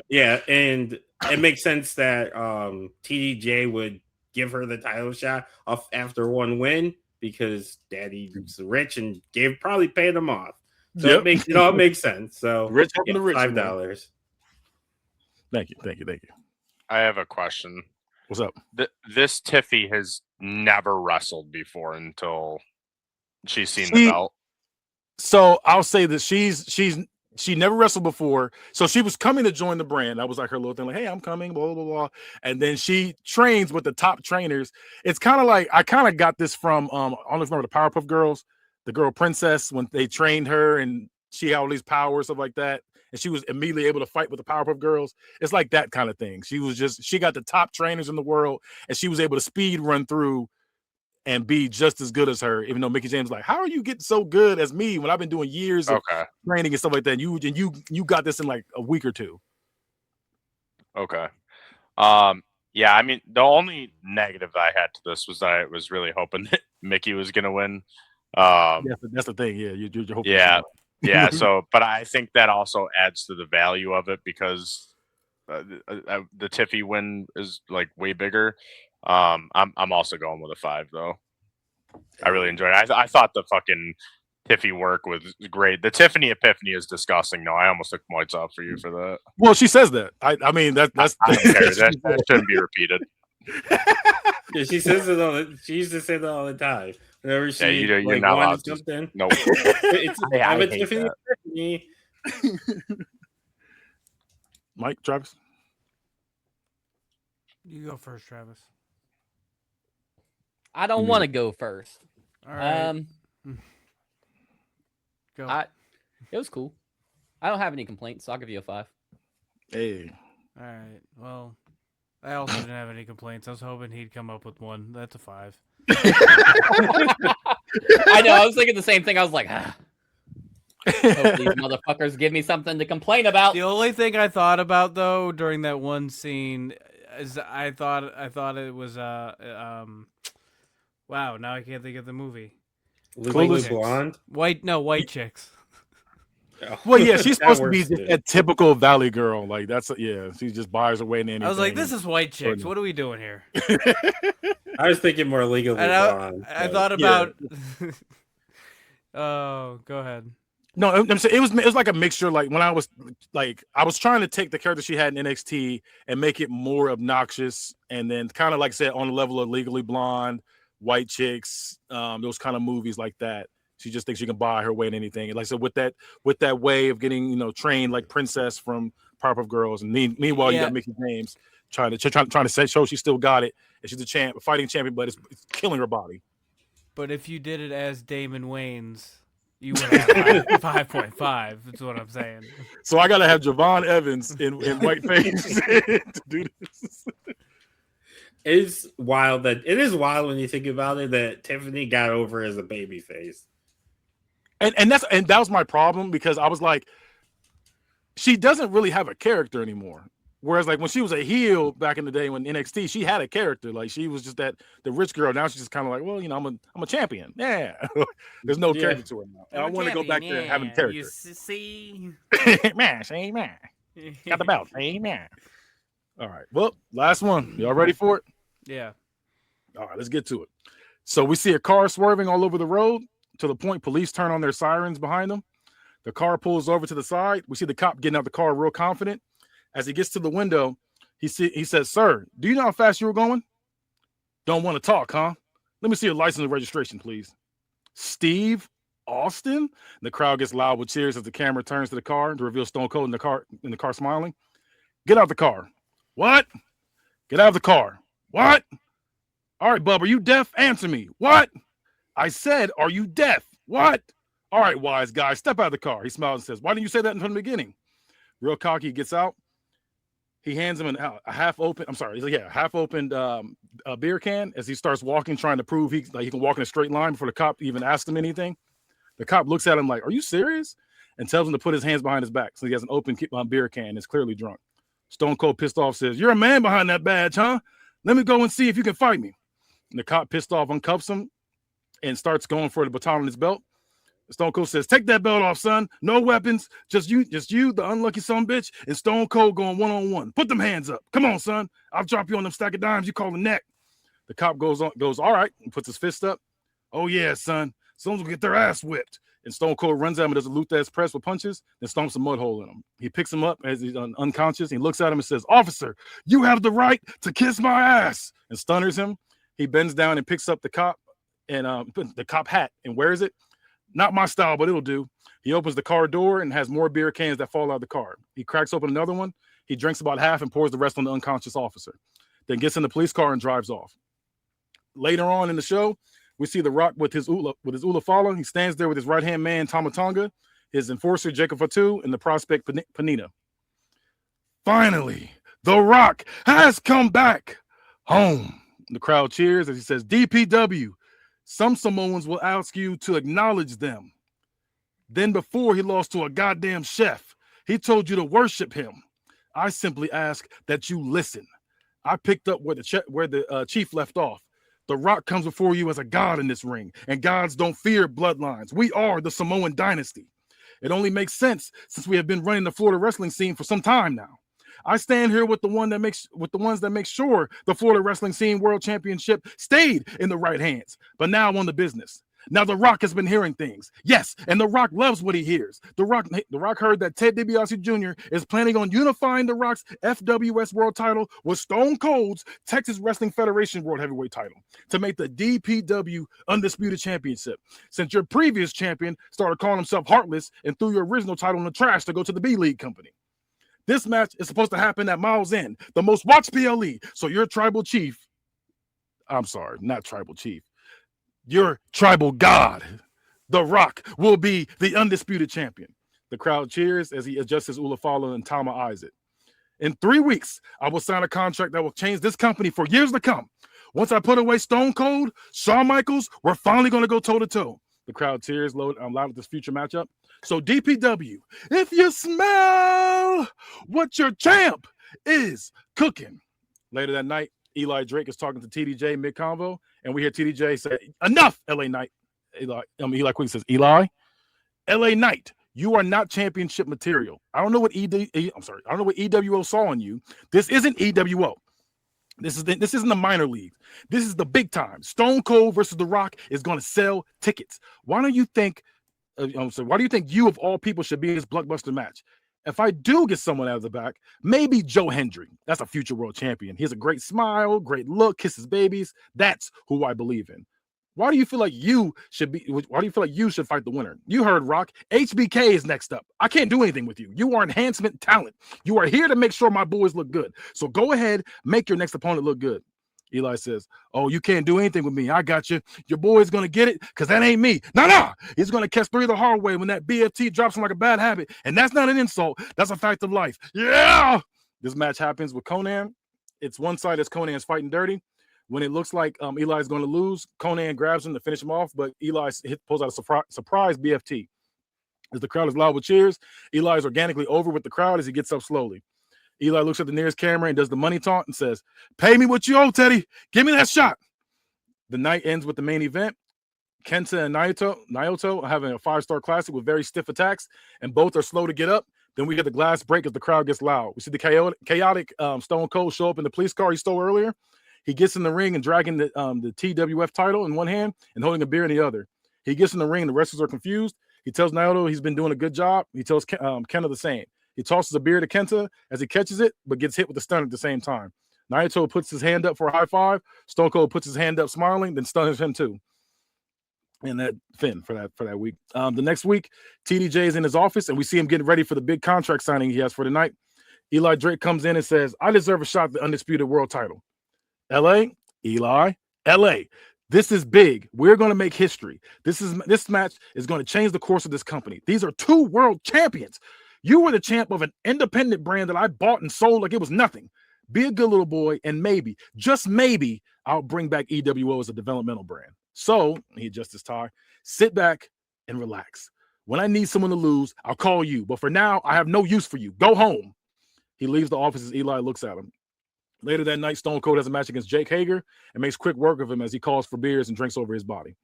S3: Yeah, and it makes sense that TDJ would give her the title shot off after one win, because Daddy's rich and probably paid him off. So it all makes sense. So
S1: rich helping the rich.
S3: $5.
S1: Thank you.
S5: I have a question.
S1: What's up?
S5: This Tiffy has never wrestled before until she's seen the belt.
S1: So I'll say that she never wrestled before. So she was coming to join the brand. That was like her little thing, like, hey, I'm coming, blah, blah, blah. And then she trains with the top trainers. It's kind of like, I kind of got this from, I don't know if you remember the Powerpuff Girls, the girl Princess, when they trained her and she had all these powers, stuff like that. And she was immediately able to fight with the Powerpuff Girls. It's like that kind of thing. She got the top trainers in the world, and she was able to speed run through and be just as good as her, even though Mickey James was like, how are you getting so good as me when I've been doing years of training and stuff like that? And you got this in like a week or two.
S5: Okay. Yeah, I mean, the only negative I had to this was that I was really hoping that Mickey was going to win.
S1: That's the thing. Yeah, you're hoping.
S5: Yeah. So, but I think that also adds to the value of it, because the Tiffy win is like way bigger. I'm also going with a 5 though. I really enjoyed it. I thought the fucking Tiffy work was great. The Tiffany Epiphany is disgusting. No, I almost took points off for you for that.
S1: Well, she says that. I mean that's
S5: I don't care. That shouldn't be repeated.
S3: Yeah, she says it she used to say that all the time. Whenever she
S5: you're not allowed to.
S3: Something.
S5: No.
S3: I'm a Tiffany Epiphany.
S1: Mike, Travis.
S2: You go first, Travis.
S4: I don't want to go first.
S2: All right. Go.
S4: It was cool. I don't have any complaints, so I'll give you a 5.
S1: Hey.
S2: All right. Well, I also didn't have any complaints. I was hoping he'd come up with one. That's a 5.
S4: I know. I was thinking the same thing. I was like, hope these motherfuckers give me something to complain about.
S2: The only thing I thought about though during that one scene is I thought it was wow, now I can't think of the movie.
S3: Legally Blonde?
S2: White chicks.
S1: Well, yeah, she's supposed to be a typical Valley girl. Like she just buys her way in anything.
S2: I was like, this is White Chicks. What are we doing here?
S3: I was thinking more Legally Blonde.
S2: I thought about. Oh, go ahead.
S1: No, I'm saying it was like a mixture. Like when I was trying to take the character she had in NXT and make it more obnoxious, and then kind of like I said on the level of Legally Blonde, White Chicks, those kind of movies like that. She just thinks she can buy her way in anything. And like I said, with that way of getting trained like Princess from Powerpuff Girls, and meanwhile you got Mickey James trying to show she still got it, and she's a fighting champion, but it's killing her body.
S2: But if you did it as Damon Wayans, you would have 5.5. That's what I'm saying.
S1: So I gotta have Javon Evans in whiteface to do this.
S3: It is wild when you think about it that Tiffany got over as a babyface.
S1: And that was my problem, because I was like, she doesn't really have a character anymore. Whereas like when she was a heel back in the day when NXT, she had a character. Like she was just the rich girl. Now she's just kind of like, well, I'm a champion. Yeah. There's no character to her now. And I want to go back to having character.
S2: You see?
S1: Man, say man. Got the belt. Hey man. All right. Well, last one. Y'all ready for it?
S2: Yeah.
S1: All right, let's get to it. So we see a car swerving all over the road to the point police turn on their sirens behind them. The car pulls over to the side. We see the cop getting out the car real confident. As he gets to the window, he says, "Sir, do you know how fast you were going? Don't want to talk, huh? Let me see your license and registration, please." Steve Austin? The crowd gets loud with cheers as the camera turns to the car to reveal Stone Cold in the car smiling. "Get out the car." "What?" "Get out of the car." "What?" "All right, bub, are you deaf? Answer me." "What?" "I said, are you deaf?" "What?" "All right, wise guy, step out of the car." He smiles and says, "Why didn't you say that from the beginning?" Real cocky, he gets out. He hands him a half-opened beer can as he starts walking, trying to prove he can walk in a straight line before the cop even asks him anything. The cop looks at him like, "Are you serious?" and tells him to put his hands behind his back. So he has an open beer can. It's clearly drunk. Stone Cold, pissed off, says, "You're a man behind that badge, huh? Let me go and see if you can fight me." And the cop, pissed off, uncuffs him and starts going for the baton on his belt. Stone Cold says, "Take that belt off, son. No weapons. Just you, the unlucky son of a bitch, and Stone Cold going one-on-one. Put them hands up. Come on, son. I'll drop you on them stack of dimes you call the neck." The cop goes, "All right," and puts his fist up. "Oh, yeah, son. Someone's will get their ass whipped." And Stone Cold runs at him and does a Luthez press with punches, then stomps a mud hole in him. He picks him up as he's unconscious. He looks at him and says, "Officer, you have the right to kiss my ass," and stunners him. He bends down and picks up the cop and the cop hat and wears it. "Not my style, but it'll do." He opens the car door and has more beer cans that fall out of the car. He cracks open another one. He drinks about half and pours the rest on the unconscious officer. Then gets in the police car and drives off. Later on in the show, we see The Rock with his Ula Fala. He stands there with his right-hand man, Tama Tonga, his enforcer, Jacob Fatu, and the prospect, Panina. "Finally, The Rock has come back home." The crowd cheers as he says, "DPW, some Samoans will ask you to acknowledge them. Then before he lost to a goddamn chef, he told you to worship him. I simply ask that you listen. I picked up where the chief left off. The Rock comes before you as a god in this ring, and gods don't fear bloodlines. We are the Samoan dynasty. It only makes sense since we have been running the Florida wrestling scene for some time now. I stand here with the ones that make sure the Florida Wrestling Scene World Championship stayed in the right hands, but now on the business. Now The Rock has been hearing things. Yes, and The Rock loves what he hears. The Rock heard that Ted DiBiase Jr. is planning on unifying The Rock's FWS World title with Stone Cold's Texas Wrestling Federation World Heavyweight title to make the DPW Undisputed Championship. Since your previous champion started calling himself Heartless and threw your original title in the trash to go to the B-League company. This match is supposed to happen at Miles End, the most watched PLE. So your tribal chief, I'm sorry, not tribal chief, your tribal god, The Rock, will be the undisputed champion." The crowd cheers as he adjusts his Ulafala and Tama eyes it. "In 3 weeks, I will sign a contract that will change this company for years to come. Once I put away Stone Cold, Shawn Michaels, we're finally going to go toe-to-toe." The crowd cheers loud at this future matchup. So DPW, if you smell what your champ is cooking. Later that night, Eli Drake is talking to TDJ mid-convo, and we hear TDJ say, "Enough, LA Knight." Eli quickly says, "Eli, LA Knight, you are not championship material. I don't know what EWO saw in you. This isn't EWO. This isn't the minor league. This is the big time. Stone Cold versus The Rock is going to sell tickets. Why do you think you of all people should be in this blockbuster match? If I do get someone out of the back, maybe Joe Hendry. That's a future world champion. He has a great smile, great look, kisses babies. That's who I believe in. Why do you feel like you should fight the winner? You heard Rock. HBK is next up. I can't do anything with you. You are enhancement talent. You are here to make sure my boys look good. So go ahead, make your next opponent look good." Eli says, "Oh, you can't do anything with me. I got you. Your boy's going to get it because that ain't me. Nah. He's going to catch 3 the hard way when that BFT drops him like a bad habit. And that's not an insult. That's a fact of life." Yeah. This match happens with Conan. It's one side as Conan's fighting dirty. When it looks like Eli's going to lose, Conan grabs him to finish him off, but Eli pulls out a surprise BFT. As the crowd is loud with cheers, Eli is organically over with the crowd as he gets up slowly. Eli looks at the nearest camera and does the money taunt and says, "Pay me what you owe, Teddy. Give me that shot." The night ends with the main event. Kenta and Naoto are having a 5-star classic with very stiff attacks, and both are slow to get up. Then we get the glass break as the crowd gets loud. We see the chaotic Stone Cold show up in the police car he stole earlier. He gets in the ring and dragging the TWF title in one hand and holding a beer in the other. He gets in the ring. The wrestlers are confused. He tells Naito he's been doing a good job. He tells Kenta the same. He tosses a beer to Kenta as he catches it, but gets hit with the stun at the same time. Naito puts his hand up for a high five. Stone Cold puts his hand up smiling, then stuns him too. And that Finn for that week. The next week, TDJ is in his office, and we see him getting ready for the big contract signing he has for tonight. Eli Drake comes in and says, I deserve a shot at the undisputed world title. LA, Eli, LA. This is big. We're going to make history. This match is going to change the course of this company. These are 2 world champions. You were the champ of an independent brand that I bought and sold like it was nothing. Be a good little boy, and maybe, just maybe, I'll bring back EWO as a developmental brand. So, he adjusts his tie, sit back and relax. When I need someone to lose, I'll call you. But for now, I have no use for you. Go home. He leaves the office as Eli looks at him. Later that night, Stone Cold has a match against Jake Hager and makes quick work of him as he calls for beers and drinks over his body.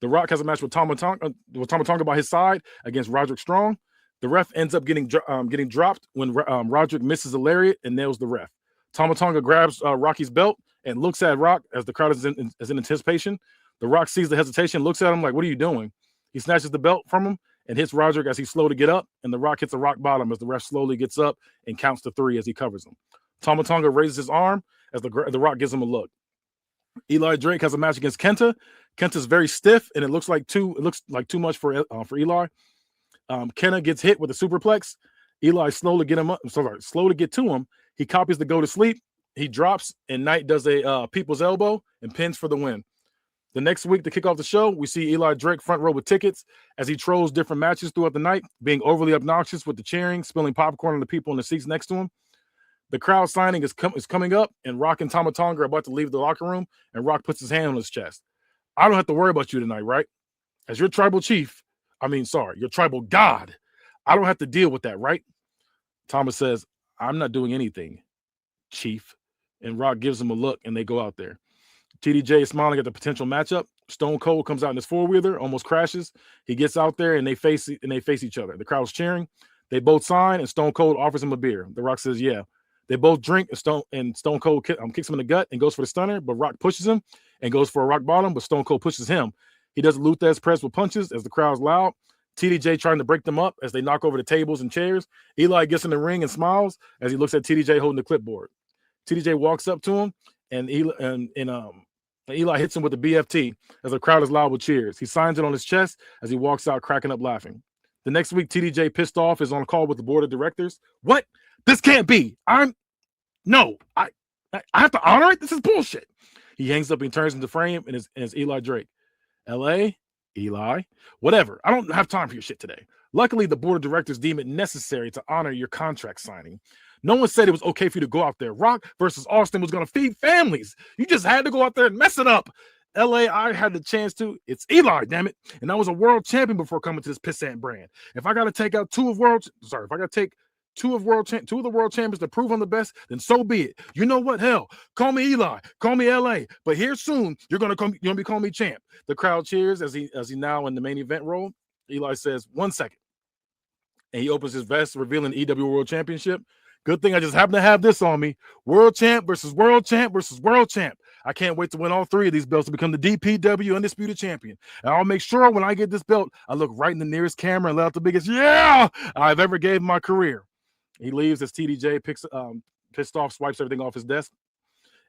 S1: The Rock has a match with Tama Tonga by his side against Roderick Strong. The ref ends up getting dropped when Roderick misses a lariat and nails the ref. Tama Tonga grabs Rocky's belt and looks at Rock as the crowd is in anticipation. The Rock sees the hesitation, looks at him like, what are you doing? He snatches the belt from him and hits Roderick as he's slow to get up, and the Rock hits a rock bottom as the ref slowly gets up and counts to 3 as he covers him. Tama Tonga raises his arm as the Rock gives him a look. Eli Drake has a match against Kenta. Kenta's very stiff, and it looks like too much for Eli. Kenta gets hit with a superplex. Eli slow to get to him. He copies the go to sleep. He drops, and Knight does a people's elbow and pins for the win. The next week, to kick off the show, we see Eli Drake front row with tickets as he trolls different matches throughout the night, being overly obnoxious with the cheering, spilling popcorn on the people in the seats next to him. The crowd signing is coming up, and Rock and Tama Tonga are about to leave the locker room, and Rock puts his hand on his chest. I don't have to worry about you tonight, right? As your tribal your tribal god. I don't have to deal with that, right? Tama says, I'm not doing anything, Chief. And Rock gives him a look, and they go out there. TDJ is smiling at the potential matchup. Stone Cold comes out in his 4-wheeler, almost crashes. He gets out there, and they face each other. The crowd's cheering. They both sign, and Stone Cold offers him a beer. The Rock says, yeah. They both drink, and Stone Cold kicks him in the gut and goes for the stunner, but Rock pushes him and goes for a rock bottom, but Stone Cold pushes him. He does a Luthez press with punches as the crowd's loud. TDJ trying to break them up as they knock over the tables and chairs. Eli gets in the ring and smiles as he looks at TDJ holding the clipboard. TDJ walks up to him, and Eli hits him with the BFT as the crowd is loud with cheers. He signs it on his chest as he walks out, cracking up laughing. The next week, TDJ, pissed off, is on a call with the board of directors. What? This can't be. I have to honor it? This is bullshit. He hangs up and turns into frame, and it's Eli Drake. LA, Eli, whatever. I don't have time for your shit today. Luckily, the board of directors deem it necessary to honor your contract signing. No one said it was okay for you to go out there. Rock versus Austin was going to feed families. You just had to go out there and mess it up. LA, I had the chance to. It's Eli, damn it. And I was a world champion before coming to this pissant brand. If I got to take out two of the world champions to prove I'm the best, then so be it. You know what? Hell, call me Eli, call me LA. But here soon, you're gonna be calling me champ. The crowd cheers as he now in the main event role. Eli says, 1 second. And he opens his vest, revealing the EW World Championship. Good thing I just happen to have this on me. World champ versus world champ versus world champ. I can't wait to win all 3 of these belts to become the DPW Undisputed Champion. And I'll make sure when I get this belt, I look right in the nearest camera and let out the biggest yeah I've ever gave my career. He leaves as TDJ pissed off, swipes everything off his desk.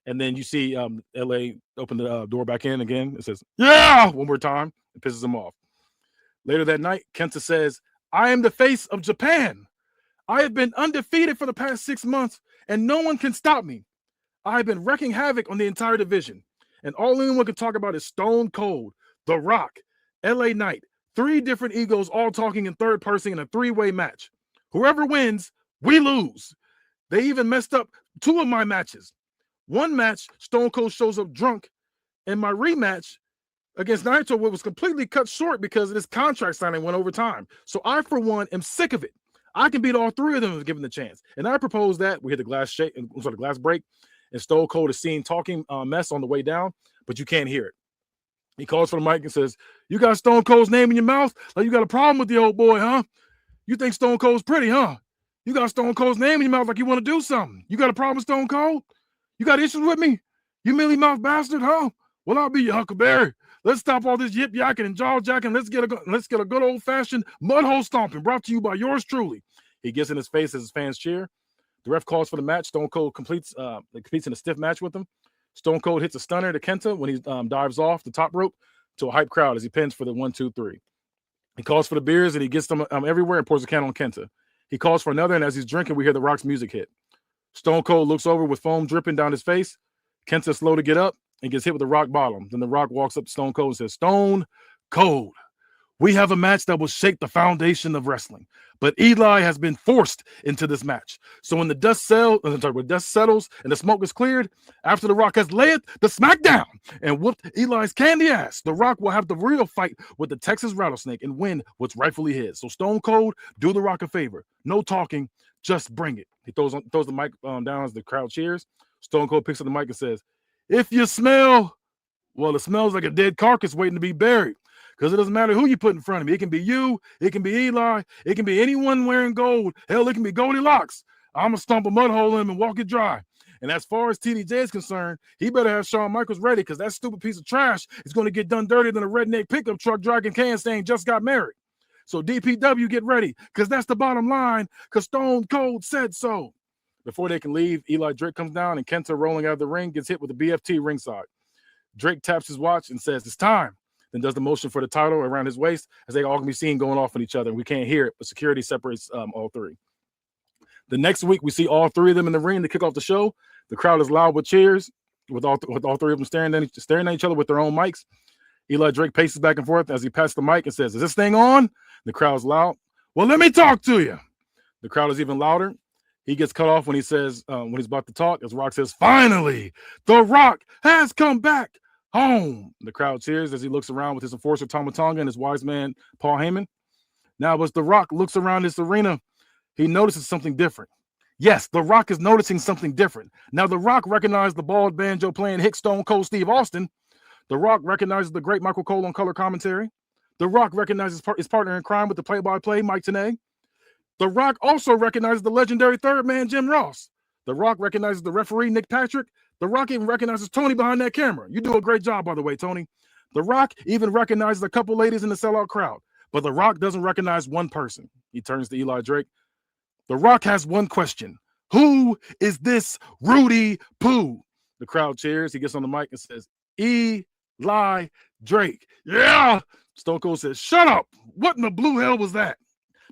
S1: And then you see LA open the door back in again. It says, yeah, one more time. It pisses him off. Later that night, Kenta says, I am the face of Japan. I have been undefeated for the past 6 months, and no one can stop me. I have been wreaking havoc on the entire division, and all anyone can talk about is Stone Cold, The Rock, LA Knight, 3 different egos all talking in third person in a 3-way match. Whoever wins, we lose. They even messed up 2 of my matches. One match, Stone Cold shows up drunk, and my rematch against Naito was completely cut short because this contract signing went over time. So I, for one, am sick of it. I can beat all 3 of them if given the chance. And I propose that. We hit the glass break, and Stone Cold is seen talking mess on the way down, but you can't hear it. He calls for the mic and says, you got Stone Cold's name in your mouth? Like you got a problem with the old boy, huh? You think Stone Cold's pretty, huh? You got Stone Cold's name in your mouth like you want to do something. You got a problem with Stone Cold? You got issues with me? You mealy-mouthed bastard, huh? Well, I'll be your Huckleberry. Let's stop all this yip-yakking and jaw-jacking. Let's get a good old-fashioned mud-hole stomping brought to you by yours truly. He gets in his face as his fans cheer. The ref calls for the match. Stone Cold competes in a stiff match with him. Stone Cold hits a stunner to Kenta when he dives off the top rope to a hype crowd as he pins for the 1, 2, 3. He calls for the beers and he gets them everywhere and pours a can on Kenta. He calls for another, and as he's drinking, we hear the Rock's music hit. Stone Cold looks over with foam dripping down his face. Kenta's slow to get up and gets hit with the rock bottom. Then the Rock walks up to Stone Cold and says, Stone Cold, we have a match that will shake the foundation of wrestling. But Eli has been forced into this match. So when the dust settles and the smoke is cleared, after the Rock has laid the smackdown and whooped Eli's candy ass, the Rock will have the real fight with the Texas Rattlesnake and win what's rightfully his. So Stone Cold, do the Rock a favor. No talking, just bring it. He throws the mic down as the crowd cheers. Stone Cold picks up the mic and says, if you smell, well, it smells like a dead carcass waiting to be buried. Because it doesn't matter who you put in front of me. It can be you. It can be Eli. It can be anyone wearing gold. Hell, it can be Goldilocks. I'm going to stomp a mud hole in him and walk it dry. And as far as TDJ is concerned, he better have Shawn Michaels ready because that stupid piece of trash is going to get done dirtier than a redneck pickup truck dragging cans saying just got married. So DPW, get ready because that's the bottom line because Stone Cold said so. Before they can leave, Eli Drake comes down and Kenta, rolling out of the ring, gets hit with a BFT ringside. Drake taps his watch and says, it's time. Then does the motion for the title around his waist as they all can be seen going off on each other. And we can't hear it, but security separates all three. The next week, we see all three of them in the ring to kick off the show. The crowd is loud with cheers, with all three of them staring at each other with their own mics. Eli Drake paces back and forth as he passes the mic and says, is this thing on? The crowd's loud. Well, let me talk to you. The crowd is even louder. He gets cut off when he says, when he's about to talk, as Rock says, finally, The Rock has come back home. The crowd cheers as he looks around with his enforcer Tama Tonga and his wise man Paul Heyman. Now, as The Rock looks around this arena, he notices something different. Yes, The Rock is noticing something different. Now, The Rock recognized the bald banjo playing Hick Stone Cold Steve Austin. The Rock recognizes the great Michael Cole on color commentary. The Rock recognizes his partner in crime with the play-by-play Mike Tenay. The Rock also recognizes the legendary third man Jim Ross. The Rock recognizes the referee Nick Patrick. The Rock even recognizes Tony behind that camera. You do a great job, by the way, Tony. The Rock even recognizes a couple ladies in the sellout crowd. But The Rock doesn't recognize one person. He turns to Eli Drake. The Rock has one question. Who is this Rudy Poo? The crowd cheers. He gets on the mic and says, Eli Drake. Yeah! Stone Cold says, shut up. What in the blue hell was that?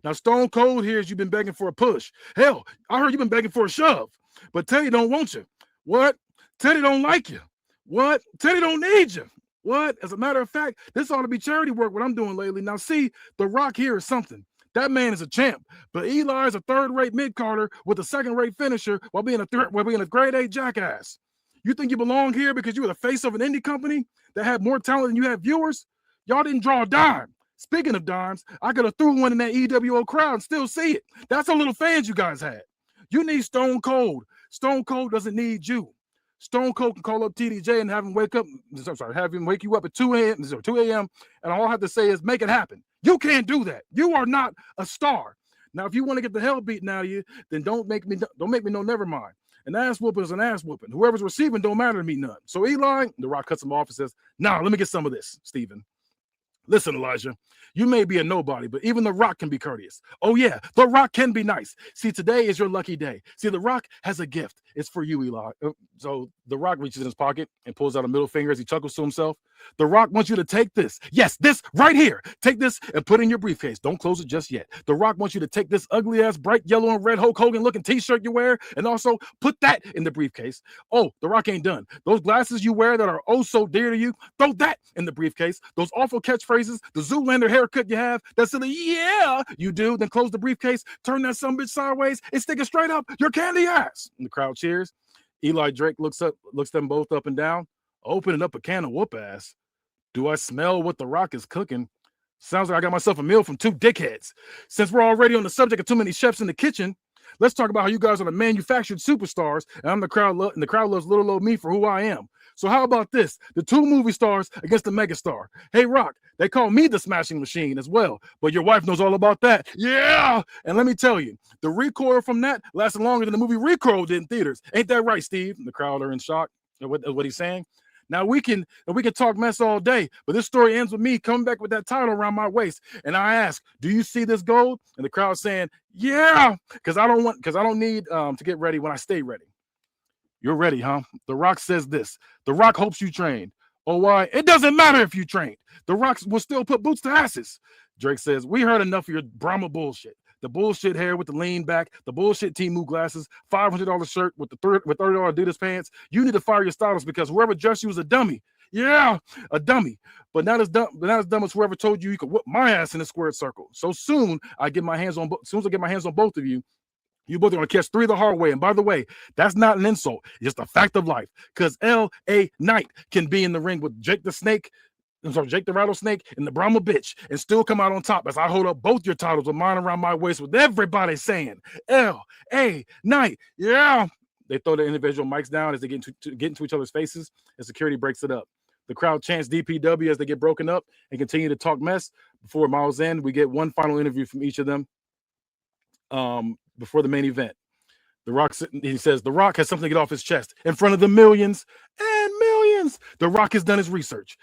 S1: Now, Stone Cold hears you've been begging for a push. Hell, I heard you've been begging for a shove. But Teddy don't want you. What? Teddy don't like you. What? Teddy don't need you. What? As a matter of fact, this ought to be charity work, what I'm doing lately. Now, see, The Rock here is something. That man is a champ. But Eli is a third-rate mid-carder with a second-rate finisher while being a grade-A jackass. You think you belong here because you were the face of an indie company that had more talent than you had viewers? Y'all didn't draw a dime. Speaking of dimes, I could have threw one in that EWO crowd and still see it. That's how little fans you guys had. You need Stone Cold. Stone Cold doesn't need you. Stone Cold can call up TDJ and have him wake you up at 2 a.m. And all I have to say is make it happen. You can't do that. You are not a star. Now, if you want to get the hell beaten out of you, then don't make me know never mind. An ass whooping is an ass whooping. Whoever's receiving don't matter to me none. So Eli, The Rock cuts him off and says, nah, let me get some of this, Steven. Listen, Elijah, you may be a nobody, but even The Rock can be courteous. Oh, yeah, The Rock can be nice. See, today is your lucky day. See, The Rock has a gift. It's for you, Eli. So The Rock reaches in his pocket and pulls out a middle finger as he chuckles to himself. The Rock wants you to take this. Yes, this right here. Take this and put it in your briefcase. Don't close it just yet. The Rock wants you to take this ugly-ass, bright yellow and red Hulk Hogan looking t-shirt you wear and also put that in the briefcase. Oh, The Rock ain't done. Those glasses you wear that are oh so dear to you, throw that in the briefcase. Those awful catchphrases, the Zoolander haircut you have, that silly yeah you do, then close the briefcase, turn that sumbitch sideways, and stick it straight up your candy ass. And the crowd cheers. Eli Drake looks them both up and down, opening up a can of whoop ass. Do I smell what The Rock is cooking? Sounds like I got myself a meal from two dickheads. Since we're already on the subject of too many chefs in the kitchen, let's talk about how you guys are the manufactured superstars, and I'm the crowd, and the crowd loves little old me for who I am. So how about this? The two movie stars against the megastar. Hey, Rock, they call me the smashing machine as well, but your wife knows all about that. Yeah! And let me tell you, the recoil from that lasted longer than the movie Recoil did in theaters. Ain't that right, Steve? And the crowd are in shock. What he's saying. Now we can talk mess all day, but this story ends with me coming back with that title around my waist. And I ask, do you see this gold? And the crowd saying, yeah, because I don't need to get ready when I stay ready. You're ready, huh? The Rock says this. The Rock hopes you trained. Oh, why? It doesn't matter if you trained. The Rock will still put boots to asses. Drake says, we heard enough of your Brahma bullshit. The bullshit hair with the lean back, the bullshit Temu glasses, $500 shirt with $30 Adidas pants. You need to fire your stylist because whoever dressed you was a dummy. Yeah, a dummy. But not as dumb as whoever told you could whip my ass in a squared circle. So soon as I get my hands on both of you, you both are going to catch 3 the hard way. And by the way, that's not an insult. It's just a fact of life. Because L.A. Knight can be in the ring with Jake the Rattlesnake and the Brahma bitch and still come out on top as I hold up both your titles with mine around my waist with everybody saying L.A. Knight. Yeah. They throw the individual mics down as they get into each other's faces and security breaks it up. The crowd chants DPW as they get broken up and continue to talk mess. Before Miles end, we get one final interview from each of them before the main event. The Rock, he says, The Rock has something to get off his chest in front of the millions and millions. The Rock has done his research.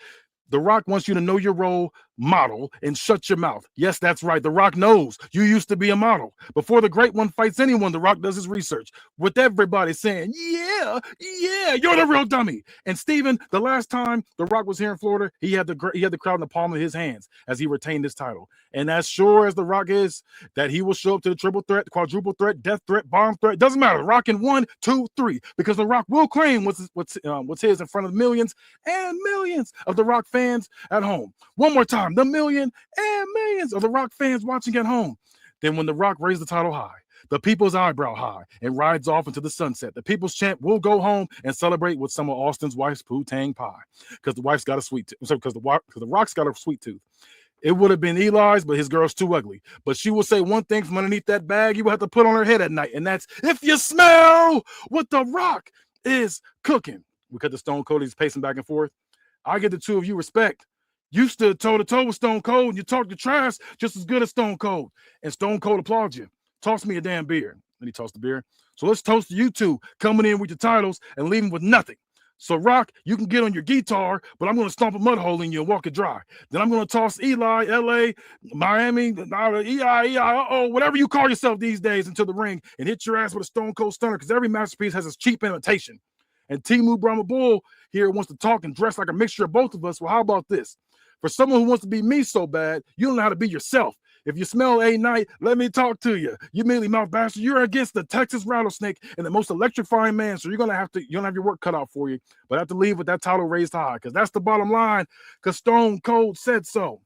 S1: The Rock wants you to know your role model and shut your mouth. Yes, that's right. The Rock knows you used to be a model. Before the great one fights anyone, The Rock does his research with everybody saying, yeah, you're the real dummy. And Steven, the last time The Rock was here in Florida, he had the crowd in the palm of his hands as he retained his title. And as sure as The Rock is that he will show up to the triple threat, quadruple threat, death threat, bomb threat, doesn't matter. The Rock in 1, 2, 3, because The Rock will claim what's his in front of millions and millions of The Rock fans at home. One more time, the million and millions of The Rock fans watching at home. Then when The Rock raised the title high, the people's eyebrow high, and rides off into the sunset, the people's champ will go home and celebrate with some of Austin's wife's poo-tang pie because the wife's got a sweet tooth. Because the Rock's got a sweet tooth. It would have been Eli's, but his girl's too ugly. But she will say one thing from underneath that bag you will have to put on her head at night, and that's, if you smell what The Rock is cooking. We cut to Stone Cold. He's pacing back and forth. I get the two of you respect. You stood toe-to-toe with Stone Cold, and you talked your trash just as good as Stone Cold. And Stone Cold applauds you. Toss me a damn beer. And he tossed the beer. So let's toast to you two coming in with your titles and leaving with nothing. So, Rock, you can get on your guitar, but I'm going to stomp a mud hole in you and walk it dry. Then I'm going to toss Eli, L.A., Miami, whatever you call yourself these days, into the ring and hit your ass with a Stone Cold Stunner because every masterpiece has its cheap imitation. And Temu Brahma Bull here wants to talk and dress like a mixture of both of us. Well, how about this? For someone who wants to be me so bad, you don't know how to be yourself. If you smell A Night, let me talk to you. You mealy mouth bastard. You're against the Texas Rattlesnake and the most electrifying man. So you don't have your work cut out for you, but have to leave with that title raised high because that's the bottom line. Because Stone Cold said so.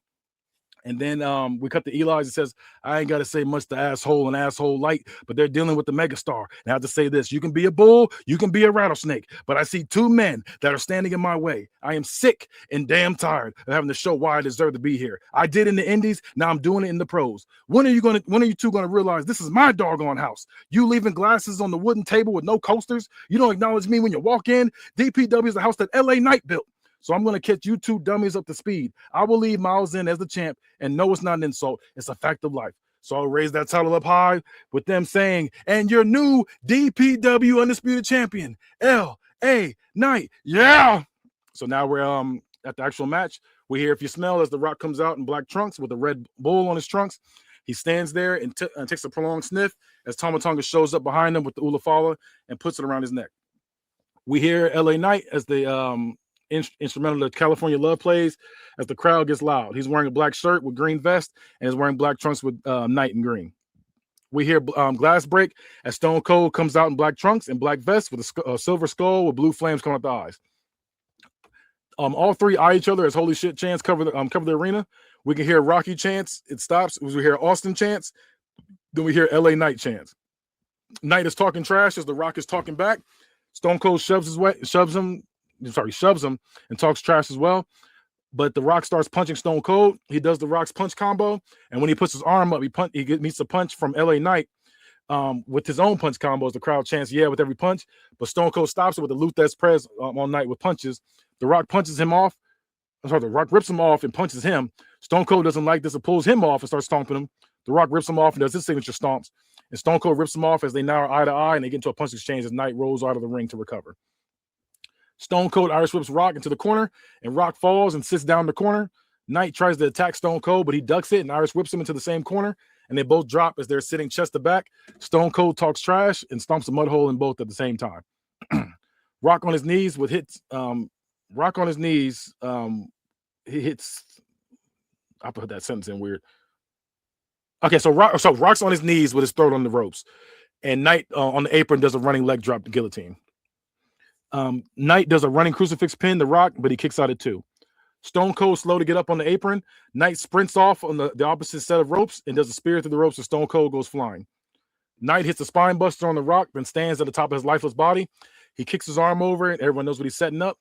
S1: And then we cut to Eli. He says, I ain't got to say much to asshole and asshole light, but they're dealing with the megastar. And I have to say this. You can be a bull. You can be a rattlesnake. But I see two men that are standing in my way. I am sick and damn tired of having to show why I deserve to be here. I did in the indies. Now I'm doing it in the pros. When are you two going to realize this is my doggone house? You leaving glasses on the wooden table with no coasters? You don't acknowledge me when you walk in? DPW is the house that L.A. Knight built. So I'm going to catch you two dummies up to speed. I will leave Miles in as the champ, and no, it's not an insult. It's a fact of life. So I'll raise that title up high with them saying, and your new DPW Undisputed Champion, L.A. Knight. Yeah. So now we're at the actual match. We hear If You Smell as The Rock comes out in black trunks with a red bull on his trunks. He stands there and takes a prolonged sniff as Tama Tonga shows up behind him with the Ulafala and puts it around his neck. We hear L.A. Knight as the instrumental to California Love plays as the crowd gets loud. He's wearing a black shirt with green vest and is wearing black trunks with Knight in green. We hear glass break as Stone Cold comes out in black trunks and black vest with a silver skull with blue flames coming out the eyes. All three eye each other as holy shit chants cover the arena. We can hear Rocky chants. It stops. We hear Austin chants. Then we hear LA Knight chants. Knight is talking trash as The Rock is talking back. Stone Cold shoves him and talks trash as well. But The Rock starts punching Stone Cold. He does The Rock's punch combo. And when he puts his arm up, he meets a punch from LA Knight with his own punch combos. The crowd chants, yeah, with every punch. But Stone Cold stops it with a Luthez press all night with punches. The Rock punches him off. The Rock rips him off and punches him. Stone Cold doesn't like this and pulls him off and starts stomping him. The Rock rips him off and does his signature stomps. And Stone Cold rips him off as they now are eye to eye and they get into a punch exchange as Knight rolls out of the ring to recover. Stone Cold Irish whips Rock into the corner, and Rock falls and sits down in the corner. Knight tries to attack Stone Cold, but he ducks it, and Irish whips him into the same corner, and they both drop as they're sitting chest to back. Stone Cold talks trash and stomps a mud hole in both at the same time. Rock on his knees with hits. Rock on his knees. He hits. I put that sentence in weird. Okay, so Rock's on his knees with his throat on the ropes, and Knight on the apron does a running leg drop to guillotine. Knight does a running crucifix pin to Rock, but he kicks out at 2. Stone Cold slow to get up on the apron. Knight sprints off on the opposite set of ropes and does a spear through the ropes, and Stone Cold goes flying. Knight hits a spine buster on the Rock, then stands at the top of his lifeless body. He kicks his arm over it. Everyone knows what he's setting up.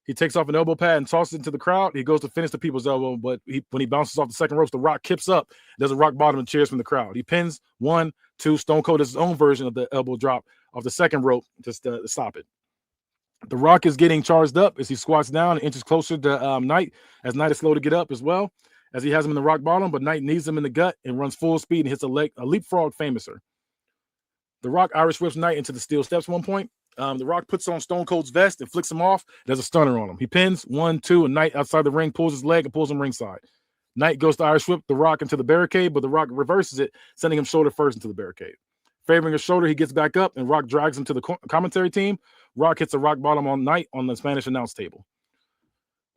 S1: He takes off an elbow pad and tosses it into the crowd. He goes to finish the people's elbow, but when he bounces off the second ropes, the Rock kips up, does a rock bottom and cheers from the crowd. He pins 1, 2. Stone Cold does his own version of the elbow drop off the second rope just to stop it. The Rock is getting charged up as he squats down and inches closer to Knight, as Knight is slow to get up as well, as he has him in the rock bottom, but Knight knees him in the gut and runs full speed and hits a leapfrog famouser. The Rock Irish whips Knight into the steel steps one point. The Rock puts on Stone Cold's vest and flicks him off. There's a stunner on him. He pins 1, 2, and Knight outside the ring pulls his leg and pulls him ringside. Knight goes to Irish whip the Rock into the barricade, but the Rock reverses it, sending him shoulder first into the barricade. Favoring his shoulder, he gets back up, and Rock drags him to the commentary team. Rock hits a rock bottom on Knight on the Spanish announce table.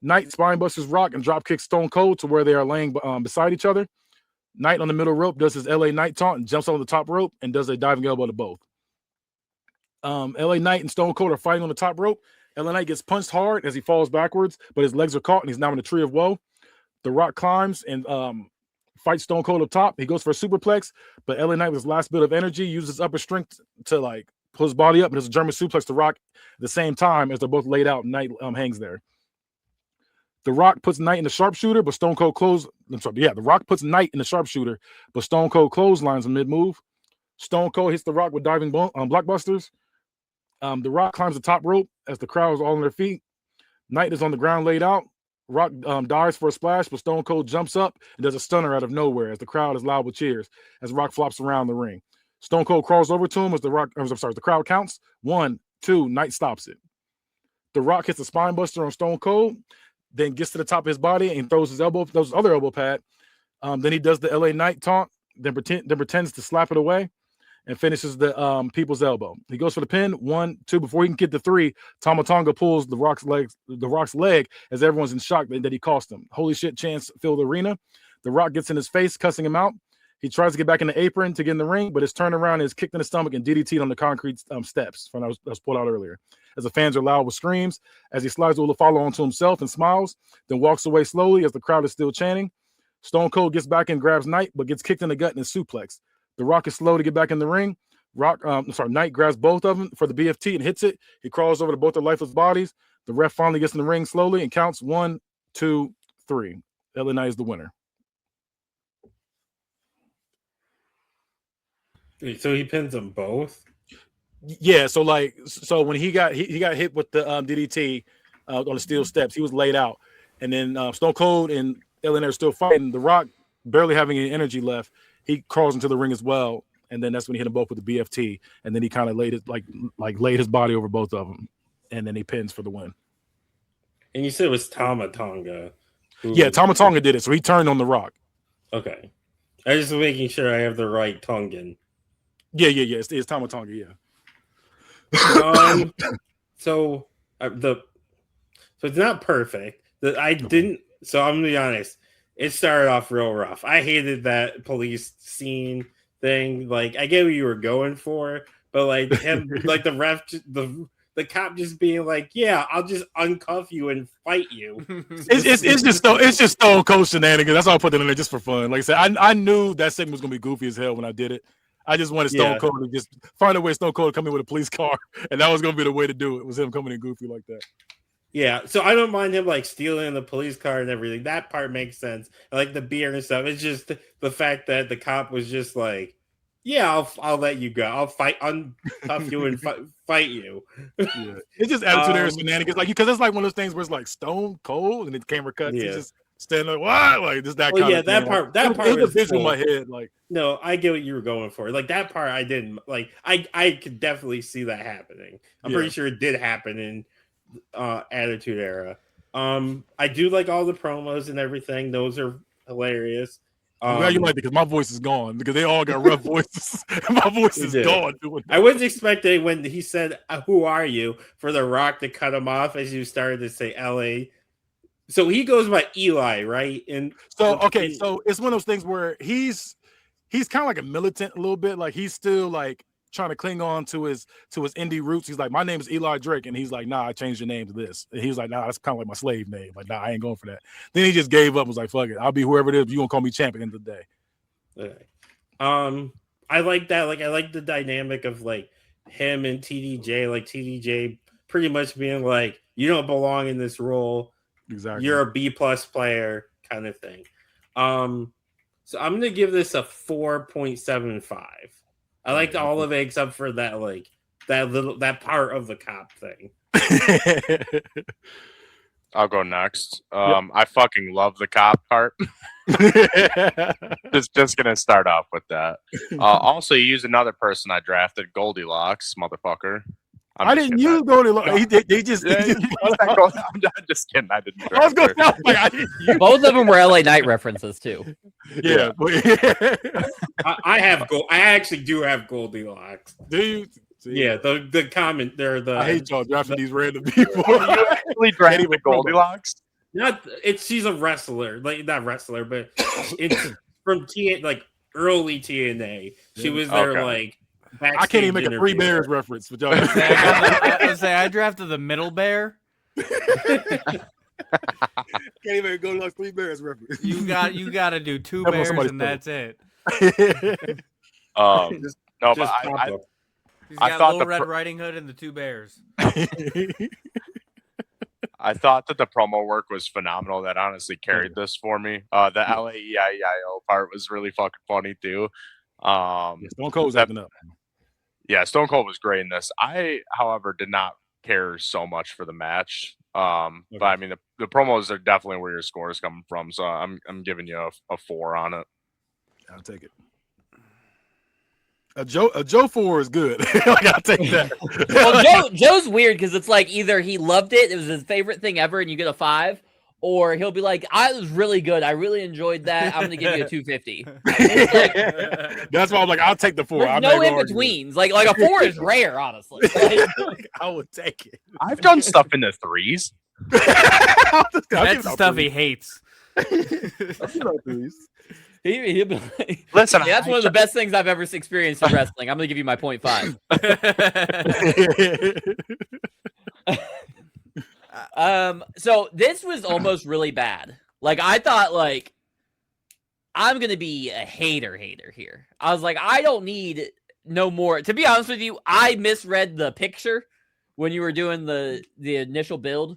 S1: Knight spine busters Rock and drop kicks Stone Cold to where they are laying beside each other. Knight on the middle rope does his LA Knight taunt and jumps on the top rope and does a diving elbow to both. LA Knight and Stone Cold are fighting on the top rope. LA Knight gets punched hard as he falls backwards, but his legs are caught and he's now in the tree of woe. The Rock climbs and fights Stone Cold up top. He goes for a superplex, but LA Knight with his last bit of energy uses his upper strength to pull his body up, and there's a German suplex to Rock at the same time as they're both laid out. And Knight hangs there. The Rock puts Knight in the sharpshooter, but Stone Cold the Rock puts Knight in the sharpshooter, but Stone Cold clotheslines him mid-move. Stone Cold hits the Rock with diving blockbusters. The Rock climbs the top rope as the crowd is all on their feet. Knight is on the ground laid out. Rock dives for a splash, but Stone Cold jumps up and does a stunner out of nowhere as the crowd is loud with cheers as Rock flops around the ring. Stone Cold crawls over to him as the crowd counts. 1, 2, Knight stops it. The Rock hits a spine buster on Stone Cold, then gets to the top of his body and throws his other elbow pad. Then he does the LA Knight taunt, then pretends to slap it away and finishes the people's elbow. He goes for the pin, 1, 2. Before he can get to 3, Tama Tonga pulls the Rock's leg as everyone's in shock that he cost him. Holy shit chants fill the arena. The Rock gets in his face, cussing him out. He tries to get back in the apron to get in the ring, but his turnaround is kicked in the stomach and DDT'd on the concrete steps that was pulled out earlier. As the fans are loud with screams, as he slides Olafalo onto himself and smiles, then walks away slowly as the crowd is still chanting. Stone Cold gets back and grabs Knight, but gets kicked in the gut and is suplexed. The Rock is slow to get back in the ring. Knight grabs both of them for the BFT and hits it. He crawls over to both their lifeless bodies. The ref finally gets in the ring slowly and counts 1, 2, 3. LA Knight is the winner.
S3: So he pins them both?
S1: Yeah, so when he got hit with the DDT on the steel steps, he was laid out. And then Stone Cold and LA Knight are still fighting. The Rock, barely having any energy left, he crawls into the ring as well. And then that's when he hit them both with the BFT. And then he kind of laid his body over both of them. And then he pins for the win.
S3: And you said it was Tama Tonga.
S1: Yeah, Tama Tonga did it. So he turned on the Rock.
S3: Okay. I just was making sure I have the right Tongan.
S1: Yeah. It's Tama Tonga, yeah.
S3: So it's not perfect. So I'm gonna be honest. It started off real rough. I hated that police scene thing. Like, I get what you were going for, but like him, like the ref, the cop just being like, "Yeah, I'll just uncuff you and fight you."
S1: It's just Stone Cold shenanigans. That's all I put it in there just for fun. Like I said, I knew that segment was gonna be goofy as hell when I did it. I just wanted Stone Cold to just find a way Stone Cold to come in with a police car, and that was gonna be the way to do it. Was him coming in goofy like that.
S3: Yeah, so I don't mind him like stealing the police car and everything. That part makes sense. I like the beer and stuff. It's just the fact that the cop was just like, "Yeah, I'll let you go. I'll uncuff you and fight you."
S1: Yeah. It's just attitude era shenanigans, like, because it's like one of those things where it's like Stone Cold and the camera cuts. Yeah. He's just standing like, "What?" Like just that kind of thing. That part was visual in my head. Like,
S3: no, I get what you were going for. Like that part, I didn't like. I could definitely see that happening. I'm pretty sure it did happen, and Attitude Era. I do like all the promos and everything. Those are hilarious.
S1: I'm glad you like it because my voice is gone because they all got rough voices. My voice is gone.
S3: I was expecting when he said, "Who are you?" for The Rock to cut him off as you started to say LA. So he goes by Eli, right? And
S1: so it's one of those things where he's kind of like a militant a little bit. Like he's still like trying to cling on to his indie roots. He's like, my name is Eli Drake, and he's like, nah, I changed your name to this. And he was like, nah, that's kind of like my slave name. Like, nah, I ain't going for that. Then he just gave up. And was like, fuck it, I'll be whoever it is. You gonna call me champ at the end of the day.
S3: Okay. I like that. Like, I like the dynamic of like him and TDJ. Like TDJ pretty much being like, you don't belong in this role.
S1: Exactly.
S3: You're a B+ player, kind of thing. So I'm gonna give this a 4.75. I liked all of it except for that, like that part of the cop thing.
S5: I'll go next. I fucking love the cop part. just gonna start off with that. Also, you use another person I drafted, Goldilocks, motherfucker.
S1: I didn't use Goldilocks. They just.
S5: I'm just kidding. I didn't.
S1: I was gonna sound like I didn't use.
S4: Both of them were LA Knight references too.
S1: Yeah.
S3: I actually do have Goldilocks.
S1: Do you?
S3: Yeah, the comment there.
S1: I hate y'all drafting these random people.
S5: You actually drafted Goldilocks?
S3: She's a wrestler, like not wrestler, but it's from early TNA. She was there like.
S1: I can't even make a Three Bears reference with y'all.
S2: I drafted the middle bear.
S1: Can't even go like Three Bears reference.
S2: You got to do two bears and that's it.
S5: No, but
S2: I thought Little Red Riding Hood and the two bears.
S5: I thought that the promo work was phenomenal. That honestly carried this for me. The LAEIO part was really fucking funny too.
S1: Stone Cold was acting up.
S5: Yeah, Stone Cold was great in this. I, however, did not care so much for the match. But I mean, the promos are definitely where your score is coming from. So I'm giving you a 4 on it.
S1: I'll take it. A Joe 4 is good. Like, I'll take that.
S4: Well, Joe's weird because it's like either he loved it was his favorite thing ever, and you get a 5. Or he'll be like, I was really good. I really enjoed that. I'm going to give you a 250.
S1: That's why I'm like, I'll take the 4.
S4: There's no in-betweens. Like a 4 is rare, honestly.
S1: I would take it.
S5: I've done stuff in the 3s.
S2: That's the stuff he hates.
S4: He'll be like,
S5: listen,
S4: that's one of the best things I've ever experienced in wrestling. I'm going to give you my 0.5. So this was almost really bad. Like I thought, like I'm gonna be a hater here. I was like, I don't need no more. To be honest with you, I misread the picture when you were doing the initial build.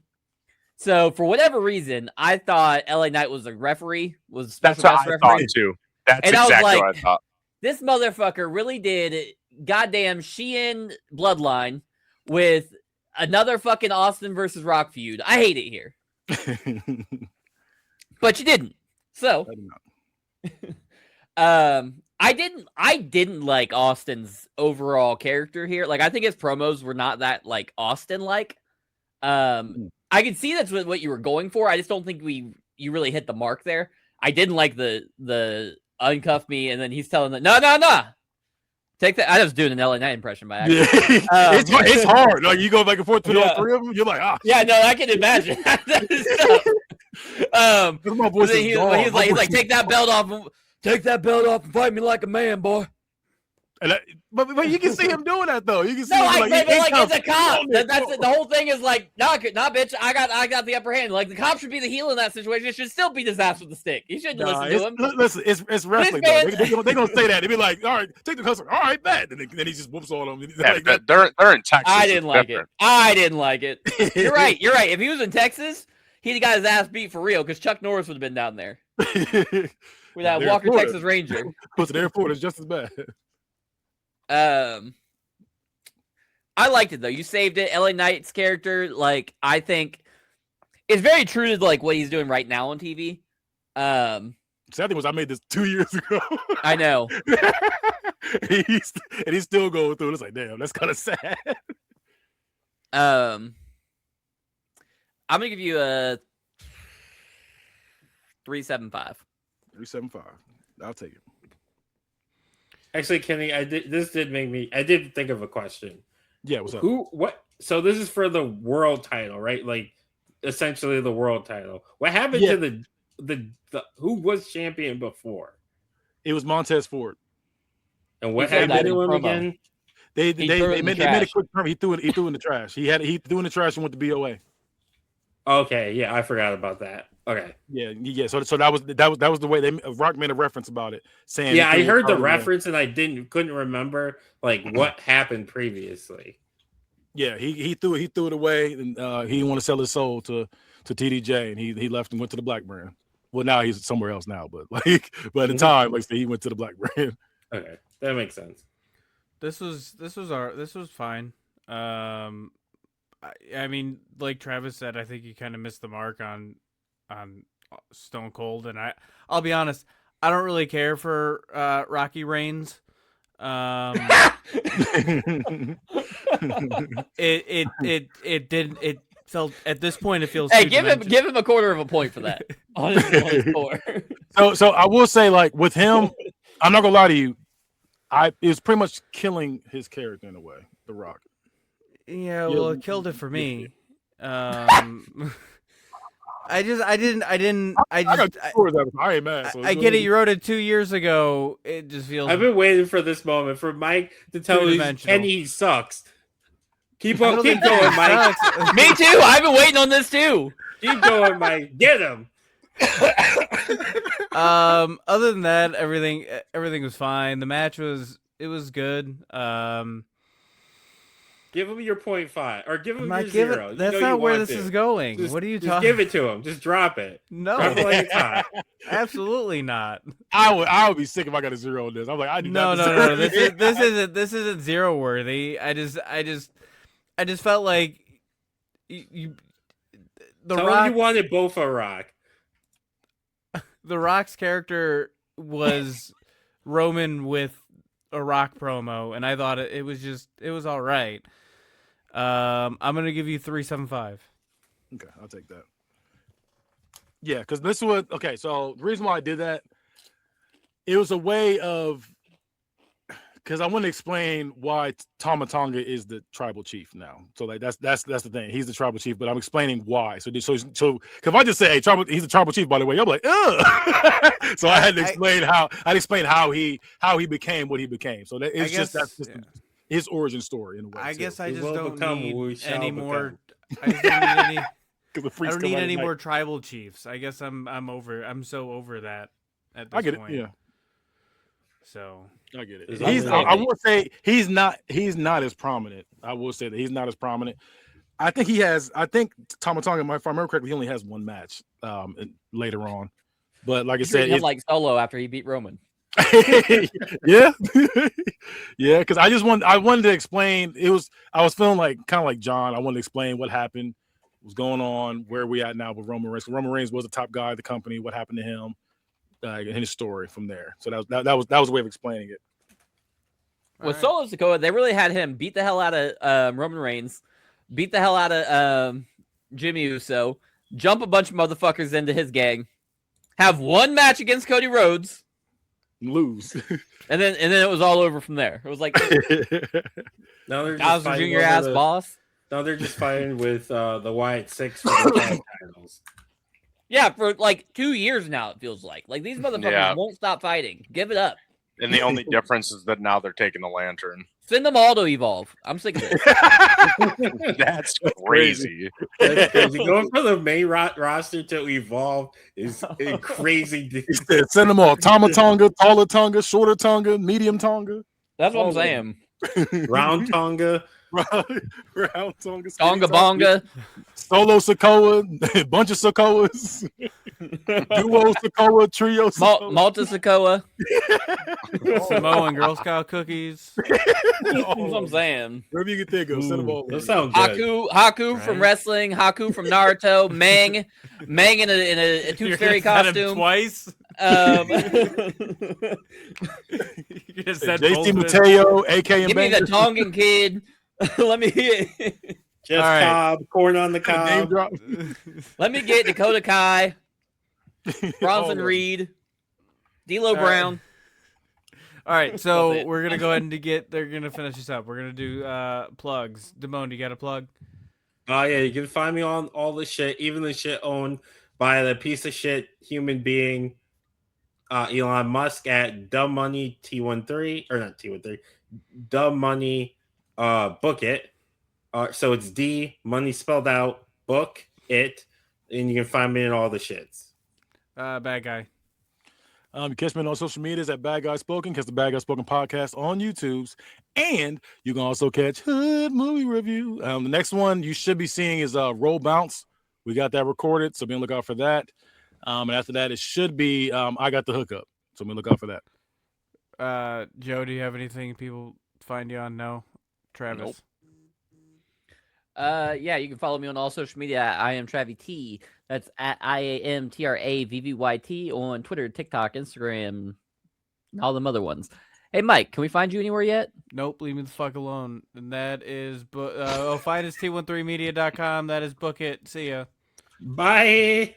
S4: So for whatever reason, I thought LA Knight was a referee, was special guest referee.
S5: Thought too. That's
S4: and
S5: exactly
S4: I was like,
S5: what I thought.
S4: This motherfucker really did goddamn Sheehan bloodline with another fucking Austin versus Rock feud. I hate it here. But you didn't. So I didn't like Austin's overall character here. Like I think his promos were not that like Austin like. I can see that's what you were going for. I just don't think you really hit the mark there. I didn't like the uncuff me and then he's telling them no. Take that. I was doing an LA Knight impression by accident.
S1: It's hard. Like you go back and forth between all 3 of them. You're like,
S4: yeah, no, I can imagine.
S1: My voice is
S4: he's like, take that belt off and fight me like a man, boy.
S1: And but you can see him doing that though. You can see
S4: it's a cop. That's it. The whole thing is like, nah, bitch. I got the upper hand. Like the cop should be the heel in that situation. It should still beat his ass with the stick. You shouldn't listen to him.
S1: Listen, it's wrestling. They're gonna say that. They be like, all right, take the customer. All right, bad. And then he just whoops on them.
S5: Yeah, like they're in Texas.
S4: I didn't like it. You're right. If he was in Texas, he'd got his ass beat for real because Chuck Norris would have been down there with that Walker Texas Ranger.
S1: Puts it airport is just as bad.
S4: I liked it though. You saved it. LA Knight's character, like I think, is very true to like what he's doing right now on TV. Sad
S1: thing was I made this 2 years ago.
S4: I know.
S1: he's still going through it. It's like, damn, that's kind of sad.
S4: I'm gonna give you a 3.75.
S1: 3.75. I'll take it.
S3: Actually, Kenny, I did think of a question.
S1: Yeah, what's up?
S3: What? So this is for the world title, right? Like essentially the world title. What happened to the who was champion before?
S1: It was Montez Ford.
S3: And what happened to him again?
S1: They made a quick term. He threw it in the trash. He threw in the trash and went to BOA.
S3: Okay, yeah, I forgot about that. Okay,
S1: yeah. So that was the way Rock made a reference about it, saying.
S3: Yeah, I heard the reference and I couldn't remember like what happened previously.
S1: Yeah, he threw it away, and he didn't want to sell his soul to TDJ, and he left and went to the black brand. Well, now he's somewhere else now, but at the time, like I said, he went to the black brand.
S3: Okay, that makes sense.
S2: This was fine. I mean, like Travis said, I think he kind of missed the mark on Stone Cold, and I'll be honest, I don't really care for Rocky Reigns. It felt at this point it feels.
S4: Hey, give him a quarter of a point for that on his score.
S1: So I will say, like with him, I'm not gonna lie to you, it was pretty much killing his character in a way. The Rock.
S2: Yeah, well, it killed it for me. I
S1: ain't mad. So
S2: I get it. You wrote it 2 years ago. It just feels.
S3: I've been waiting for this moment for Mike to tell me Kenny sucks. Keep going, Mike.
S4: Me too. I've been waiting on this too.
S3: Keep going, Mike. Get him.
S2: Other than that, everything was fine. The match was good.
S3: Give him your 0.5 or give him your 0.
S2: That's not where this is going. What are you talking?
S3: Just give it to him. Just drop it.
S2: No,
S3: drop it like it's hot.
S2: Absolutely not.
S1: I would be sick if I got a 0 on this. I'm like, I do not.
S2: No. This isn't 0 worthy. I just felt like you. The
S3: Tell
S2: Rock.
S3: him you wanted both a Rock.
S2: The Rock's character was Roman with a Rock promo, and I thought it was all right. I'm gonna give you 3.75.
S1: Okay, I'll take that. Yeah, because this was okay. So the reason why I did that, it was a way of, because I want to explain why Tama Tonga is the tribal chief now. So like that's the thing. He's the tribal chief, but I'm explaining why. So because if I just say, "Hey, he's the tribal chief," by the way, I'm like, ugh. So I had to explain how he became what he became. So that's just his origin story in a way.
S2: I guess I just
S3: don't
S2: need any more. I don't need any more tribal chiefs. I guess I'm so over that at this point.
S1: Yeah.
S2: So
S1: I get it. I will say he's not as prominent. I will say that he's not as prominent. I think Tama Tonga, if I remember correctly, he only has one match later on. But like I said,
S4: it's like Solo after he beat Roman.
S1: Yeah. Yeah, because I wanted to explain. I was feeling like kind of like John. I wanted to explain what happened, what's going on, where we at now with Roman Reigns. Roman Reigns was the top guy of the company. What happened to him? And his story from there. So that was a way of explaining it.
S4: With Solo Sikoa, they really had him beat the hell out of Roman Reigns, beat the hell out of Jimmy Uso, jump a bunch of motherfuckers into his gang, have one match against Cody Rhodes,
S1: lose,
S4: and then it was all over from there. It was like
S3: now they're just
S4: Junior ass boss.
S3: Now they're just fighting with the Wyatt Six for the tag titles.
S4: Yeah, for like 2 years now, it feels like these motherfuckers won't stop fighting. Give it up.
S5: And the only difference is that now they're taking the lantern.
S4: Send them all to Evolve. I'm sick of it.
S5: That's crazy.
S3: That's crazy. Going for the main roster to Evolve is crazy.
S1: Send them all. Tama Tonga, taller Tonga, shorter Tonga, medium Tonga.
S4: That's what I'm saying.
S3: Round Tonga.
S1: Round Tonga.
S4: Tonga Bonga.
S1: Solo Sikoa. Bunch of Sikoas. Duo Sikoa. Trio Sikoa.
S4: Malta Sikoa.
S2: Samoan Girl Scout cookies.
S4: That's what I'm saying.
S1: Wherever you can think of. Send them all.
S3: That sounds good.
S4: Haku from wrestling. Haku from Naruto. Mang in a Tooth Fairy costume.
S2: Twice.
S1: JC Mateo, AK and
S4: Give me the Tongan kid. Let me hear.
S3: Jeff Cobb, corn on the cob.
S4: Let me get Dakota Kai, Bronson Reed, D'Lo Brown.
S2: All right, so we're gonna go ahead and they're gonna finish this up. We're gonna do plugs. Damone, you got a plug?
S3: Oh yeah, you can find me on all the shit, even the shit owned by the piece of shit human being Elon Musk at Dumb Money T13 or not T13, Dumb Money Book It. So it's D money spelled out book it, and you can find me in all the shits.
S2: Bad guy.
S1: You catch me on social medias at Bad Guy Spoken, catch the Bad Guy Spoken podcast on YouTube's, and you can also catch Hood Movie Review. The next one you should be seeing is Roll Bounce. We got that recorded, so be on the lookout for that. And after that, it should be I Got the Hookup, so be on the lookout for that.
S2: Joe, do you have anything people find you on? No, Travis.
S1: Nope.
S4: Yeah, you can follow me on all social media at I am Travy T. That's at IAMTRAVVYT on Twitter, TikTok, Instagram, and all them other ones. Hey, Mike, can we find you anywhere yet?
S2: Nope, leave me the fuck alone. And that is find us T13media.com. That is Book It. See ya.
S3: Bye.